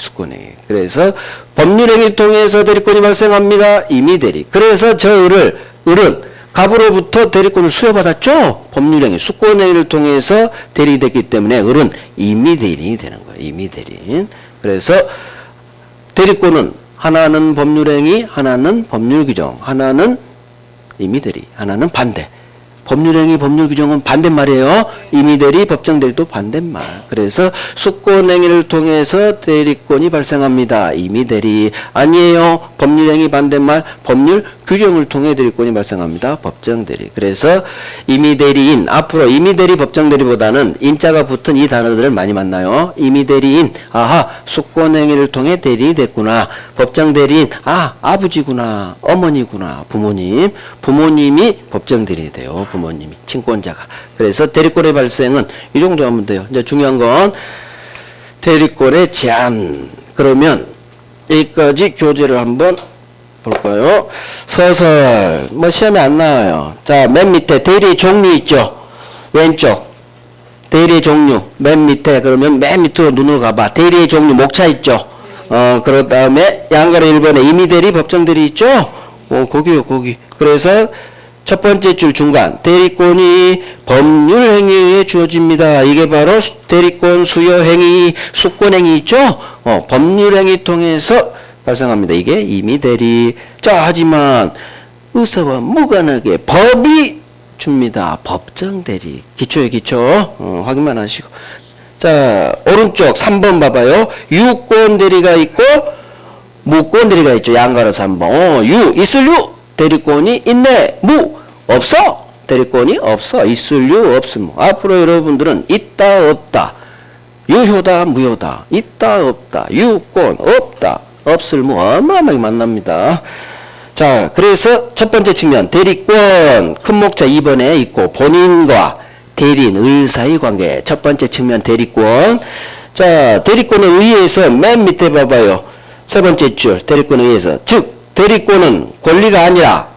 그래서 법률행위 통해서 대리권이 발생합니다. 임의대리. 그래서 저 을은 갑으로부터 대리권을 수여받았죠. 법률행위, 수권행위를 통해서 대리됐기 때문에 을은 임의대리인이 되는 거예요. 임의대리인. 그래서 대리권은 하나는 법률행위, 하나는 법률규정, 하나는 임의대리, 하나는 반대. 법률행위, 법률규정은 반대말이에요. 임의대리, 법정대리도 반대말. 그래서 수권행위를 통해서 대리권이 발생합니다. 임의대리. 아니에요. 법률행위 반대말, 법률규정을 통해 대리권이 발생합니다. 법정대리. 그래서 임의대리인, 앞으로 임의대리, 법정대리보다는 인자가 붙은 이 단어들을 많이 만나요. 임의대리인, 아하, 수권행위를 통해 대리됐구나. 법정대리인, 아, 아버지구나, 어머니구나, 부모님이 법정대리인이 돼요. 부모님이, 친권자가. 그래서 대리권의 발생은 이 정도 하면 돼요. 이제 중요한 건 대리권의 제한. 그러면 여기까지 교재를 한번 볼까요? 서설, 뭐 시험에 안 나와요. 자, 맨 밑에 대리 종류 있죠? 왼쪽. 대리의 종류, 맨 밑에. 그러면 맨 밑으로 눈을 가봐. 대리의 종류, 목차 있죠? 그 다음에 양가로 1번에 임의대리, 법정대리 있죠? 거기요, 거기. 그래서 첫 번째 줄 중간, 대리권이 법률행위에 주어집니다. 이게 바로 대리권 수여행위, 수권행위 있죠? 법률행위 통해서 발생합니다. 이게 임의대리. 자, 하지만 의사와 무관하게 법이 줍니다. 법정대리. 기초에 기초. 확인만 하시고. 자, 오른쪽 3번 봐봐요. 유권대리가 있고 무권대리가 있죠. 양가로 3번. 유, 있을 유. 대리권이 있네. 무, 없어. 대리권이 없어. 있을 유, 없음. 앞으로 여러분들은 있다, 없다. 유효다, 무효다. 있다, 없다. 유권, 없다. 없을 무 어마어마하게 만납니다. 자, 그래서 첫 번째 측면 대리권 큰 목자 2번에 있고 본인과 대리인 을 사이 관계. 첫 번째 측면 대리권. 자, 대리권에 의해서 맨 밑에 봐봐요. 세 번째 줄 대리권에 의해서. 즉 대리권은 권리가 아니라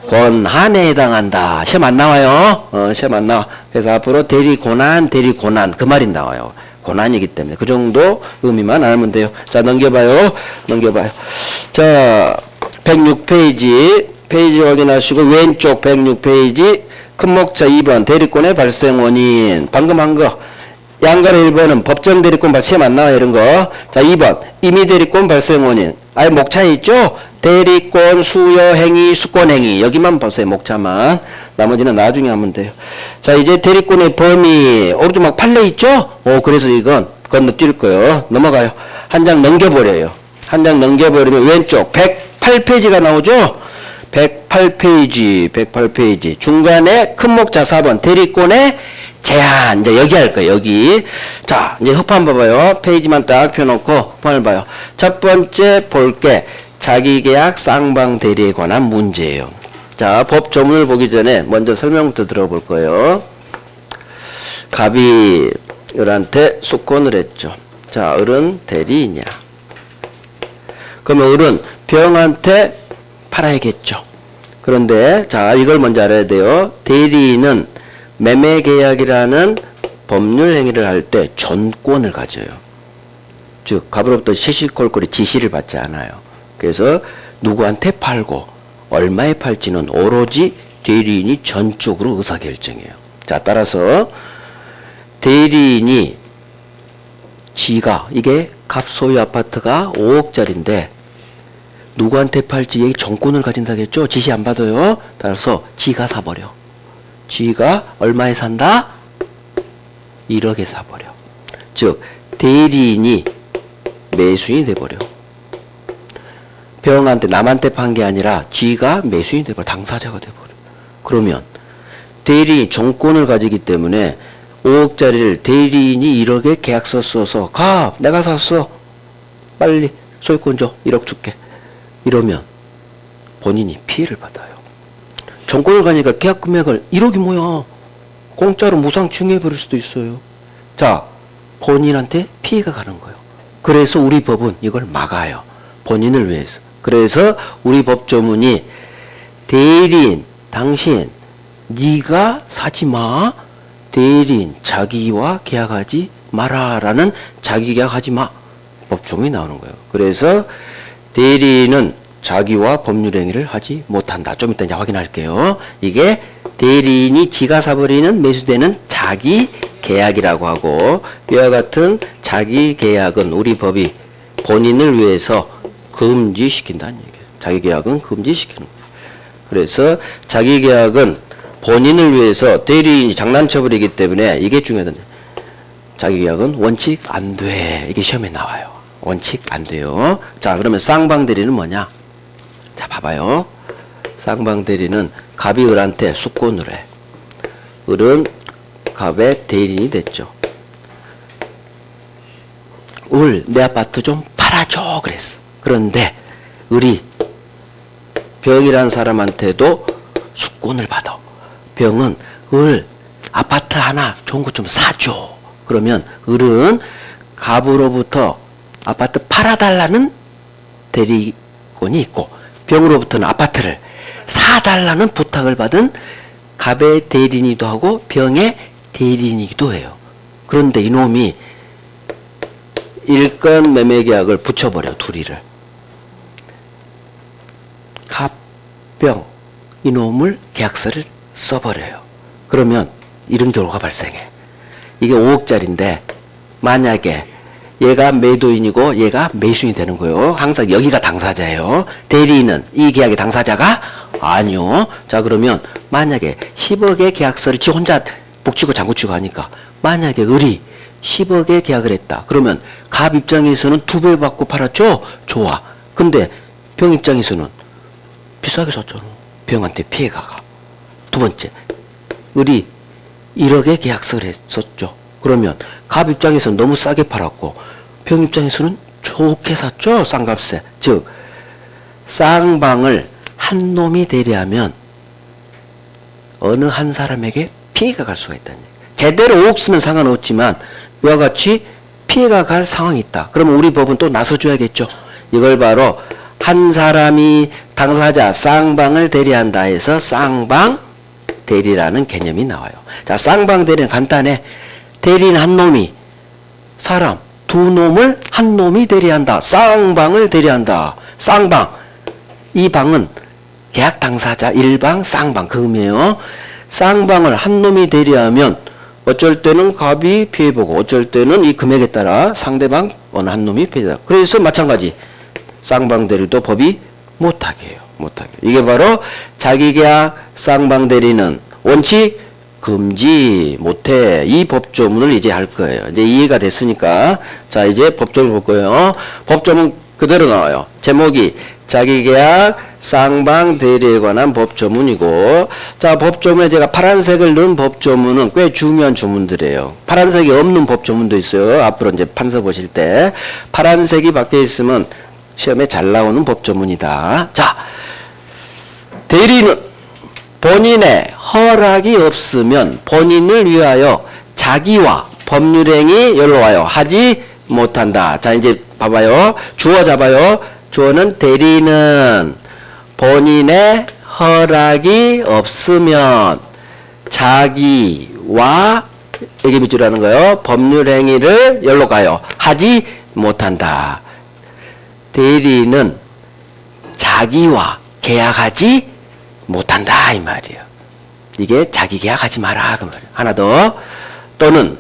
권한에 해당한다. 시험 안 나와요. 시험 안 나와. 그래서 앞으로 대리권한 그 말이 나와요. 권한이기 때문에 그 정도 의미만 알면 돼요. 자, 넘겨봐요. 자, 106페이지 페이지 확인하시고 왼쪽 106페이지 큰 목자 2번 대리권의 발생 원인. 방금 한 거. 양가로 1번은 법정 대리권 발생 안 나와요. 이런 거. 자, 2번 임의 대리권 발생 원인. 아예 목차에 있죠? 대리권, 수여행위, 수권행위. 여기만 보세요. 목차만. 나머지는 나중에 하면 돼요. 자, 이제 대리권의 범위. 오른쪽 막 판례 있죠? 그래서 이건 건너뛸 거예요. 넘어가요. 한 장 넘겨버려요. 한 장 넘겨버리면 왼쪽 108페이지가 나오죠? 108페이지, 108페이지. 중간에 큰목자 4번, 대리권의 제한. 이제 여기 할 거예요, 여기. 자, 이제 흡판 봐봐요. 페이지만 딱 펴놓고 흡판을 봐요. 첫 번째 볼게. 자기계약 쌍방 대리에 관한 문제예요. 자, 법 조문을 보기 전에 먼저 설명부터 들어볼 거예요. 갑이 을한테 숙권을 했죠. 자, 을은 대리이냐. 그러면 을은 병한테 팔아야겠죠. 그런데 자, 이걸 먼저 알아야 돼요. 대리인은 매매계약이라는 법률 행위를 할 때 전권을 가져요. 즉 갑으로부터 시시콜콜이 지시를 받지 않아요. 그래서 누구한테 팔고 얼마에 팔지는 오로지 대리인이 전적으로 의사결정해요. 자, 따라서 대리인이 지가 이게 갑 소유 아파트가 5억짜리인데 누구한테 팔지 여기 전권을 가진다겠죠. 지시 안 받아요. 따라서 지가 사버려. 지가 얼마에 산다? 1억에 사버려. 즉 대리인이 매수인이 돼버려. 병한테 남한테 판 게 아니라 지가 매수인이 돼버려. 당사자가 돼버려. 그러면 대리인이 전권을 가지기 때문에 5억짜리를 대리인이 1억에 계약서 써서 가 내가 샀어 빨리 소유권 줘 1억 줄게 이러면 본인이 피해를 받아요. 전권을 가니까 계약 금액을 1억이 뭐야 공짜로 무상 증여해버릴 수도 있어요. 자, 본인한테 피해가 가는 거예요. 그래서 우리 법은 이걸 막아요. 본인을 위해서. 그래서 우리 법조문이 대리인 당신 네가 사지 마. 대리인 자기와 계약하지 마라라는 자기 계약하지 마. 법조문이 나오는 거예요. 그래서 대리인은 자기와 법률행위를 하지 못한다. 좀 이따 이제 확인할게요. 이게 대리인이 지가 사버리는 매수되는 자기 계약이라고 하고 이와 같은 자기 계약은 우리 법이 본인을 위해서 금지시킨다는 얘기예요. 자기 계약은 금지시키는 거예요. 그래서 자기 계약은 본인을 위해서 대리인이 장난쳐버리기 때문에 이게 중요하다. 자기 계약은 원칙 안 돼. 이게 시험에 나와요. 원칙 안 돼요. 자, 그러면 쌍방 대리는 뭐냐? 자, 봐봐요. 쌍방 대리는 갑이 을한테 숙권을 해. 을은 갑의 대리인이 됐죠. 을, 내 아파트 좀 팔아줘. 그랬어. 그런데 을이 병이라는 사람한테도 숙권을 받아. 병은 을, 아파트 하나 좋은 거 좀 사줘. 그러면 을은 갑으로부터 아파트 팔아달라는 대리권이 있고 병으로부터는 아파트를 사달라는 부탁을 받은 갑의 대리인이기도 하고 병의 대리인이기도 해요. 그런데 이놈이 일건 매매계약을 붙여버려. 둘이를. 갑, 병 이놈을 계약서를 써버려요. 그러면 이런 결과가 발생해. 이게 5억짜리인데 만약에 얘가 매도인이고 얘가 매수인이 되는 거예요. 항상 여기가 당사자예요. 대리인은 이 계약의 당사자가 아니요. 자, 그러면 만약에 10억의 계약서를 지 혼자 북치고 장구치고 하니까 만약에 을이 10억의 계약을 했다. 그러면 갑 입장에서는 2배 받고 팔았죠? 좋아. 근데 병 입장에서는 비싸게 샀잖아. 병한테 피해가 가. 두 번째, 을이 1억의 계약서를 했었죠. 그러면 갑 입장에서는 너무 싸게 팔았고 병 입장에서는 좋게 샀죠. 싼값에. 즉 쌍방을 한 놈이 대리하면 어느 한 사람에게 피해가 갈 수가 있다는 얘기예요. 제대로 5억 쓰면 상관없지만 이와 같이 피해가 갈 상황이 있다. 그러면 우리 법은 또 나서줘야겠죠. 이걸 바로 한 사람이 당사자 쌍방을 대리한다 해서 쌍방 대리라는 개념이 나와요. 자, 쌍방 대리는 간단해. 대리인 한 놈이 사람 두 놈을 한 놈이 대리한다. 쌍방을 대리한다. 쌍방. 이 방은 계약 당사자 일방 쌍방 그 의미예요. 쌍방을 한 놈이 대리하면 어쩔 때는 갑이 피해보고 어쩔 때는 이 금액에 따라 상대방 어느 한 놈이 피해다. 그래서 마찬가지 쌍방 대리도 법이 못하게 해요. 못하게. 이게 바로 자기계약 쌍방 대리는 원칙 금지 못해. 이 법조문을 이제 할 거예요. 이제 이해가 됐으니까 자, 이제 법조문 볼 거예요. 법조문 그대로 나와요. 제목이 자기계약 쌍방 대리에 관한 법조문이고, 자, 법조문에 제가 파란색을 넣은 법조문은 꽤 중요한 조문들이에요. 파란색이 없는 법조문도 있어요. 앞으로 이제 판서 보실 때. 파란색이 바뀌어 있으면 시험에 잘 나오는 법조문이다. 자, 대리는 본인의 허락이 없으면 본인을 위하여 자기와 법률행위 열로 와요. 하지 못한다. 자, 이제 봐봐요. 주어 잡아요. 주어는 대리는 본인의 허락이 없으면 자기와 여기 밑줄하는 거예요. 법률행위를 열로 가요. 하지 못한다. 대리는 자기와 계약하지 못한다 이 말이에요. 이게 자기 계약하지 마라 그 말이에요. 하나 더. 또는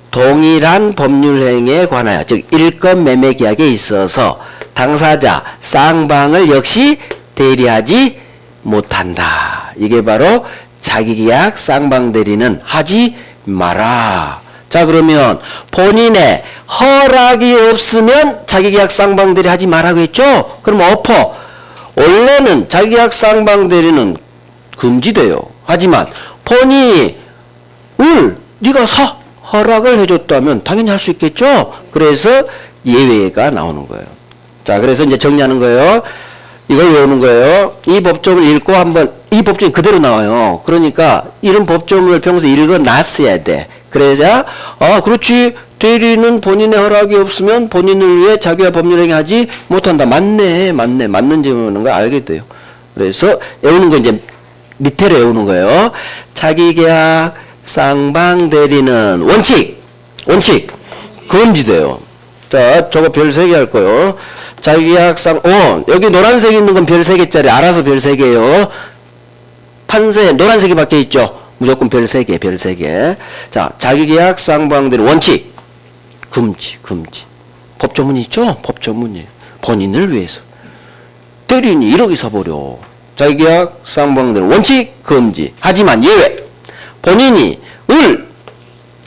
동일한 법률행위에 관하여 즉 일건 매매 계약에 있어서 당사자 쌍방을 역시 대리하지 못한다. 이게 바로 자기계약 쌍방대리는 하지 마라. 자, 그러면 본인의 허락이 없으면 자기계약 쌍방대리 하지 마라고 했죠? 그럼 엎어. 원래는 자기계약 쌍방대리는 금지돼요. 하지만 본인이 네가 사 허락을 해줬다면 당연히 할 수 있겠죠? 그래서 예외가 나오는 거예요. 자, 그래서 이제 정리하는 거예요. 이걸 외우는 거예요. 이 법조문을 읽고 한번, 이 법조문이 그대로 나와요. 그러니까 이런 법조문을 평소에 읽어놨어야 돼. 그래야, 그렇지. 대리는 본인의 허락이 없으면 본인을 위해 자기와 법률행위 하지 못한다. 맞네. 맞는 질문인 걸 알게 돼요. 그래서 외우는 거 이제 밑에로 외우는 거예요. 자기계약 쌍방 대리는 원칙 금지돼요. 자, 저거 별 3개 할 거예요. 자기계약 여기 노란색 있는 건 별 3개짜리 알아서 별 3개예요. 판서에 노란색이 박혀 있죠. 무조건 별 3개. 자, 자기계약 쌍방 대리 원칙 금지. 법조문이 있죠? 법조문이에요. 본인을 위해서. 대리인이 1억이 사버려. 자기계약 쌍방 대리 원칙 금지. 하지만 예외. 본인이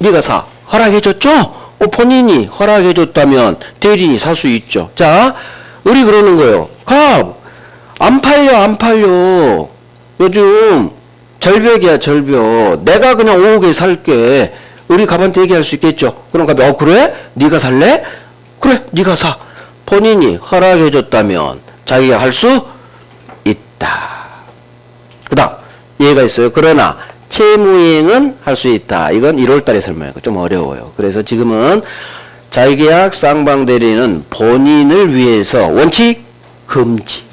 네가 사 허락해줬죠? 본인이 허락해줬다면 대리인이 살 수 있죠. 자, 을이 그러는 거예요. 안 팔려. 요즘 절벽이야, 절벽. 내가 그냥 5억에 살게. 을이 갑한테 얘기할 수 있겠죠. 그럼 갑이 그래? 네가 살래? 그래, 네가 사. 본인이 허락해줬다면 자기가 할 수 있다. 그 다음 얘가 있어요. 그러나 채무이행은 할 수 있다. 이건 1월달에 설명했고 좀 어려워요. 그래서 지금은 자기계약 쌍방대리는 본인을 위해서 원칙 금지.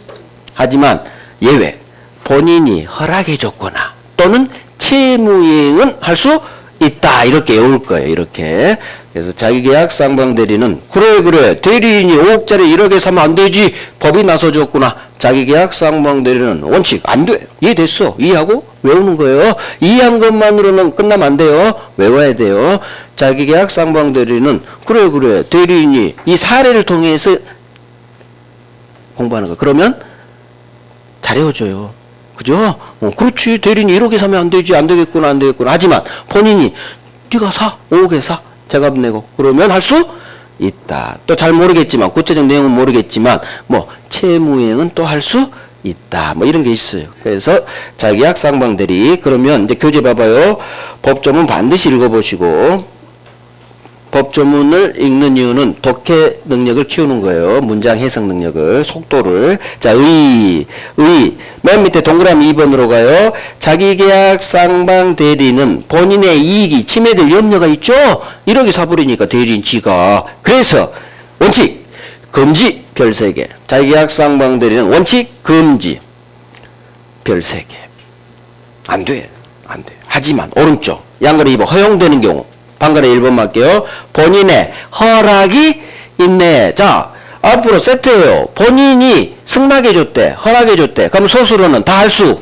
하지만 예외. 본인이 허락해줬거나 또는 채무이행은 할 수 있다. 이렇게 외울 거예요. 이렇게. 그래서 자기계약 쌍방대리는 그래 대리인이 5억짜리 1억에 사면 안 되지. 법이 나서줬구나. 자기계약 쌍방대리는 원칙 안 돼. 이해됐어? 이해하고 외우는 거예요. 이해한 것만으로는 끝나면 안 돼요. 외워야 돼요. 자기계약 쌍방대리는 그래 대리인이 이 사례를 통해서 공부하는 거. 그러면 잘 외워줘요. 그죠? 그렇지. 대리인이 1억에 사면 안 되지. 안 되겠구나. 하지만 본인이 네가 사. 5억에 사. 제값 내고. 그러면 할 수 있다. 또 잘 모르겠지만 구체적 내용은 모르겠지만 채무이행은 또 할 수 있다. 이런 게 있어요. 그래서 자기계약 쌍방대리. 그러면 이제 교재 봐봐요. 법조문 반드시 읽어보시고 법조문을 읽는 이유는 독해 능력을 키우는 거예요. 문장 해석 능력을, 속도를. 자, 맨 밑에 동그라미 2번으로 가요. 자기계약 쌍방 대리는 본인의 이익이 침해될 염려가 있죠? 1억이 사버리니까 대리인 지가. 그래서 원칙 금지 별 3개. 자기계약 쌍방 대리는 원칙 금지 별 3개. 안 돼. 하지만 오른쪽 양거래 2번 허용되는 경우. 방거래 1번 맞게요. 본인의 허락이 있네. 자, 앞으로 세트예요. 본인이 승낙해줬대. 허락해줬대. 그럼 소수로는 다 할 수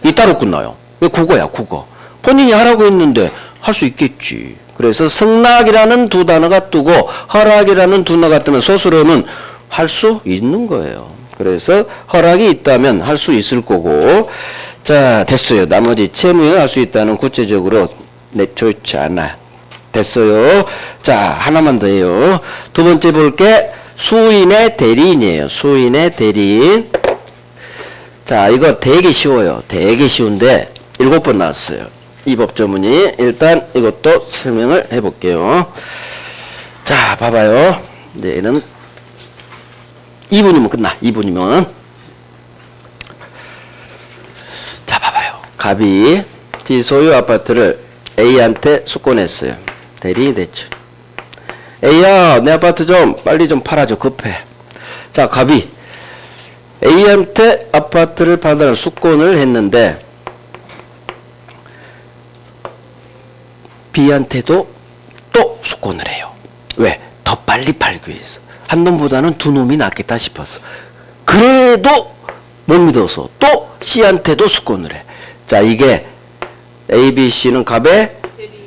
있다로 끝나요. 이게 국어야, 국어. 본인이 하라고 했는데 할 수 있겠지. 그래서 승낙이라는 두 단어가 뜨고 허락이라는 두 단어가 뜨면 소수로는 할 수 있는 거예요. 그래서 허락이 있다면 할 수 있을 거고. 자, 됐어요. 나머지 채무에 할 수 있다는 구체적으로 좋지 않아. 됐어요. 자, 하나만 더 해요. 두 번째 볼게 수인의 대리인이에요. 수인의 대리인. 자, 이거 되게 쉬워요. 되게 쉬운데 7번 나왔어요. 이 법조문이. 일단 이것도 설명을 해볼게요. 자, 봐봐요. 이제 얘는 2분이면 끝나. 2분이면. 자, 봐봐요. 갑이 지 소유 아파트를 A한테 수권했어요. 대리인이 됐죠. A야, 내 아파트 좀 빨리 좀 팔아줘. 급해. 자, 갑이 A한테 아파트를 판다는 수권을 했는데 B한테도 또 수권을 해요. 왜? 더 빨리 팔기 위해서. 한 놈보다는 두 놈이 낫겠다 싶어서. 그래도 못 믿어서 또 C한테도 수권을 해. 자, 이게 A, B, C는 갑의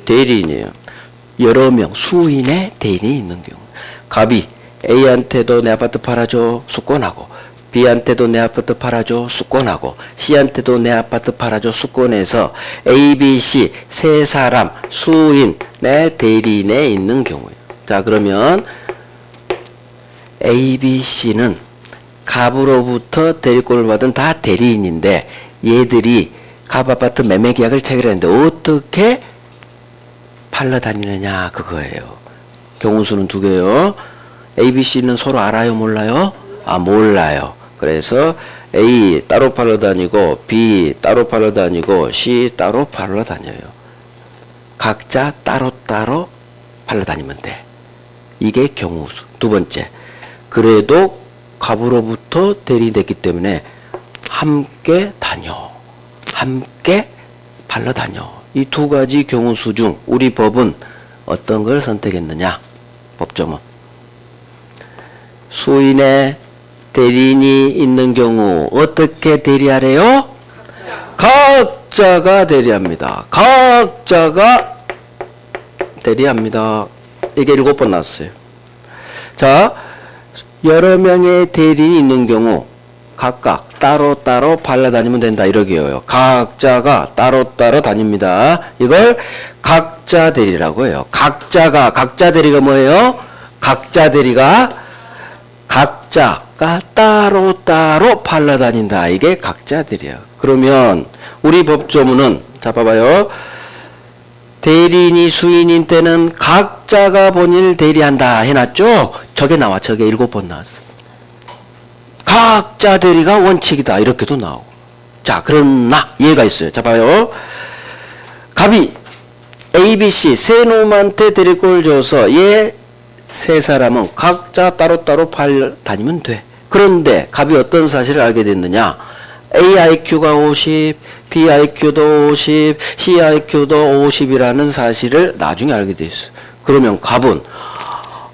대리인이에요. 여러 명, 수인의 대리인이 있는 경우. 갑이 A한테도 내 아파트 팔아줘. 수권하고. B한테도 내 아파트 팔아줘. 수권하고. C한테도 내 아파트 팔아줘. 수권해서 A, B, C 세 사람 수인의 대리인에 있는 경우예요. 자, 그러면 A, B, C는 갑으로부터 대리권을 받은 다 대리인인데 얘들이 갑 아파트 매매 계약을 체결했는데 어떻게 팔러 다니느냐 그거예요. 경우수는 두 개요. A, B, C는 서로 알아요, 몰라요? 아, 몰라요. 그래서 A 따로 팔러 다니고 B 따로 팔러 다니고 C 따로 팔러 다녀요. 각자 따로따로 팔러 다니면 돼. 이게 경우수. 두 번째, 그래도 갑으로부터 대리됐기 때문에 함께 다녀. 함께 팔러 다녀. 이 두 가지 경우수 중 우리 법은 어떤 걸 선택했느냐? 법조문. 수인의 대리인이 있는 경우 어떻게 대리하래요? 각자가 대리합니다. 각자가 대리합니다. 이게 7번 나왔어요. 자, 여러 명의 대리인이 있는 경우 각각 따로따로 팔러다니면 된다 이러게요. 각자가 따로따로 다닙니다. 이걸 각자 대리라고 해요. 각자 대리가 뭐예요? 각자가 따로따로 팔러다닌다. 이게 각자 대리야. 그러면 우리 법조문은 자 봐봐요. 대리인이 수인인 때는 각자가 본인을 대리한다 해놨죠? 저게 나와. 저게 7번 나왔어. 각자 대리가 원칙이다. 이렇게도 나오고. 자, 그러나 얘가 있어요. 자, 봐요. 갑이 A, B, C 세 놈한테 대리권을 줘서 얘 세 사람은 각자 따로따로 팔 다니면 돼. 그런데 갑이 어떤 사실을 알게 됐느냐? A IQ가 50, B IQ도 50, C IQ도 50이라는 사실을 나중에 알게 됐어. 그러면 갑은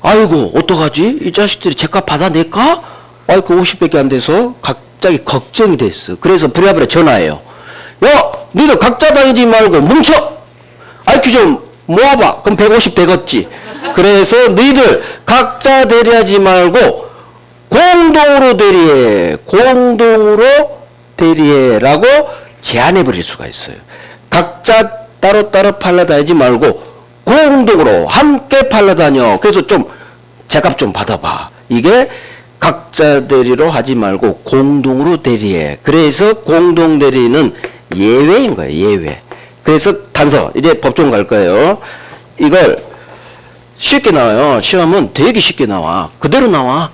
아이고 어떡하지? 이 자식들이 제값 받아낼까? IQ 50밖에 안 돼서 갑자기 걱정이 됐어. 그래서 부랴부랴 전화해요. 야, 니들 각자 다니지 말고 뭉쳐! IQ 좀 모아봐. 그럼 150 되겠지. 그래서 너희들 각자 대리하지 말고 공동으로 대리해. 공동으로 대리해라고 제안해 버릴 수가 있어요. 각자 따로따로 팔러다니지 말고 공동으로 함께 팔러다녀. 그래서 좀 제값 좀 받아봐. 이게 각자 대리로 하지 말고 공동으로 대리해. 그래서 공동 대리는 예외인 거예요. 예외. 그래서 단서. 이제 법정 갈 거예요. 이걸 쉽게 나와요. 시험은 되게 쉽게 나와. 그대로 나와.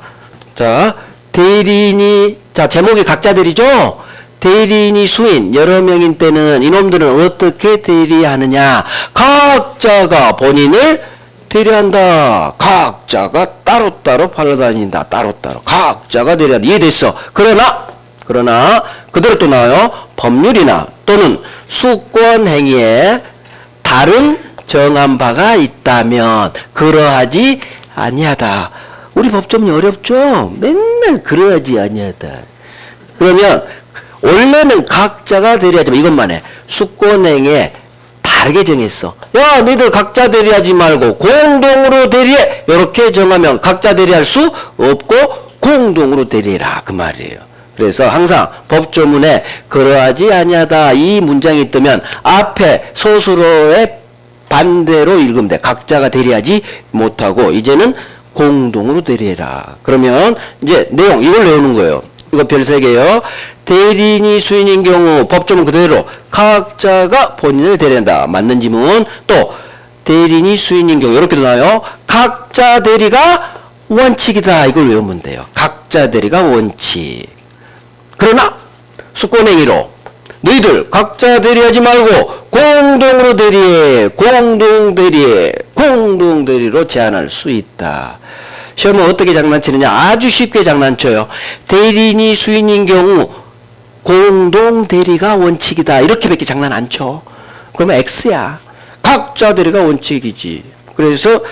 자, 대리인이, 자, 제목이 각자 대리죠? 대리인이 수인, 여러 명인 때는 이놈들은 어떻게 대리하느냐? 각자가 본인을 대리한다. 각자가 따로따로 팔러다닌다. 따로따로. 각자가 대리한다. 이해됐어. 그러나, 그대로 또 나와요. 법률이나 또는 수권 행위에 다른 정한 바가 있다면 그러하지 아니하다. 우리 법조문이 어렵죠? 맨날 그러하지 아니하다. 그러면 원래는 각자가 대리하지만 이것만 해. 수권행위에 다르게 정했어. 야, 너희들 각자 대리하지 말고 공동으로 대리해. 이렇게 정하면 각자 대리할 수 없고 공동으로 대리해라. 그 말이에요. 그래서 항상 법조문에 그러하지 아니하다 이 문장이 있다면 앞에 소수로의 반대로 읽으면 돼. 각자가 대리하지 못하고 이제는 공동으로 대리해라. 그러면 이제 내용 이걸 외우는 거예요. 이거 별 3개요. 대리인이 수인인 경우 법조문 그대로 각자가 본인을 대리한다. 맞는 지문. 또 대리인이 수인인 경우 이렇게 나와요. 각자 대리가 원칙이다. 이걸 외우면 돼요. 각자 대리가 원칙. 그러나 수권행위로 너희들 각자 대리하지 말고 공동으로 대리해. 공동 대리해. 공동 대리로 제한할 수 있다. 시험은 어떻게 장난치느냐? 아주 쉽게 장난쳐요. 대리인이 수인인 경우 공동 대리가 원칙이다. 이렇게밖에 장난 안 쳐. 그러면 X야. 각자 대리가 원칙이지. 그래서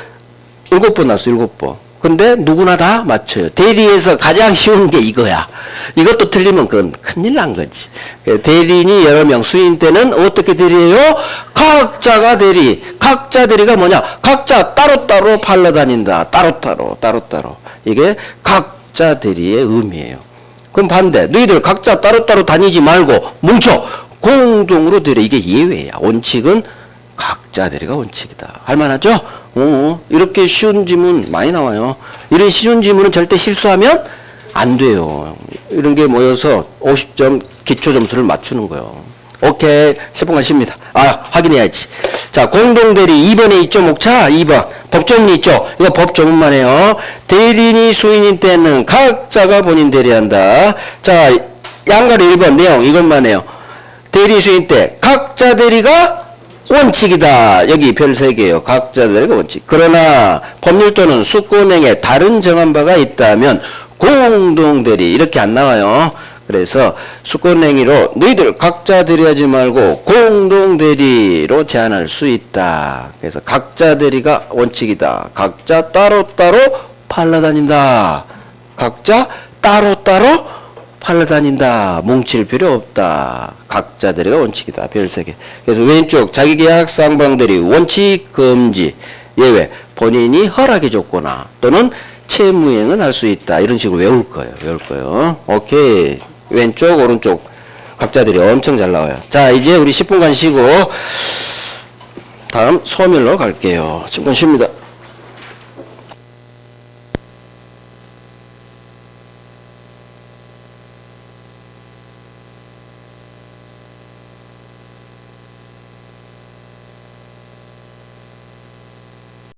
7번 나왔어. 7번. 근데 누구나 다 맞춰요. 대리에서 가장 쉬운 게 이거야. 이것도 틀리면 그건 큰일 난 거지. 대리인이 여러 명, 수인 때는 어떻게 대리해요? 각자가 대리. 각자 대리가 뭐냐? 각자 따로따로 팔러 다닌다. 따로따로. 이게 각자 대리의 의미예요. 그럼 반대. 너희들 각자 따로따로 다니지 말고 뭉쳐. 공동으로 대리. 이게 예외야. 원칙은 각자 대리가 원칙이다. 할만하죠? 이렇게 쉬운 지문 많이 나와요. 이런 쉬운 지문은 절대 실수하면 안 돼요. 이런 게 모여서 50점 기초 점수를 맞추는 거예요. 오케이. 10분 쉽니다. 확인해야지. 자, 공동대리 2번에 있죠, 목차? 2번. 법조문이 있죠? 이거 법조문만 해요. 대리인이 수인인 때는 각자가 본인 대리한다. 자, 양가로 1번 내용 이것만 해요. 대리 수인 때 각자 대리가 원칙이다. 여기 별 3개예요. 각자 대리가 원칙. 그러나 법률 또는 수권행에 다른 정한 바가 있다면 공동대리 이렇게 안 나와요. 그래서 수권행위로 너희들 각자 대리하지 말고 공동대리로 제한할 수 있다. 그래서 각자 대리가 원칙이다. 각자 따로따로 팔러 다닌다. 각자 따로따로 팔러 다닌다. 뭉칠 필요 없다. 각자 대리가 원칙이다. 별 3개. 그래서 왼쪽 자기계약 쌍방대리 원칙 금지 예외 본인이 허락해 줬거나 또는 채무행은 할 수 있다. 이런 식으로 외울 거예요. 오케이. 왼쪽 오른쪽 각자 대리 엄청 잘 나와요. 자, 이제 우리 10분간 쉬고 다음 소멸로 갈게요. 10분 쉽니다.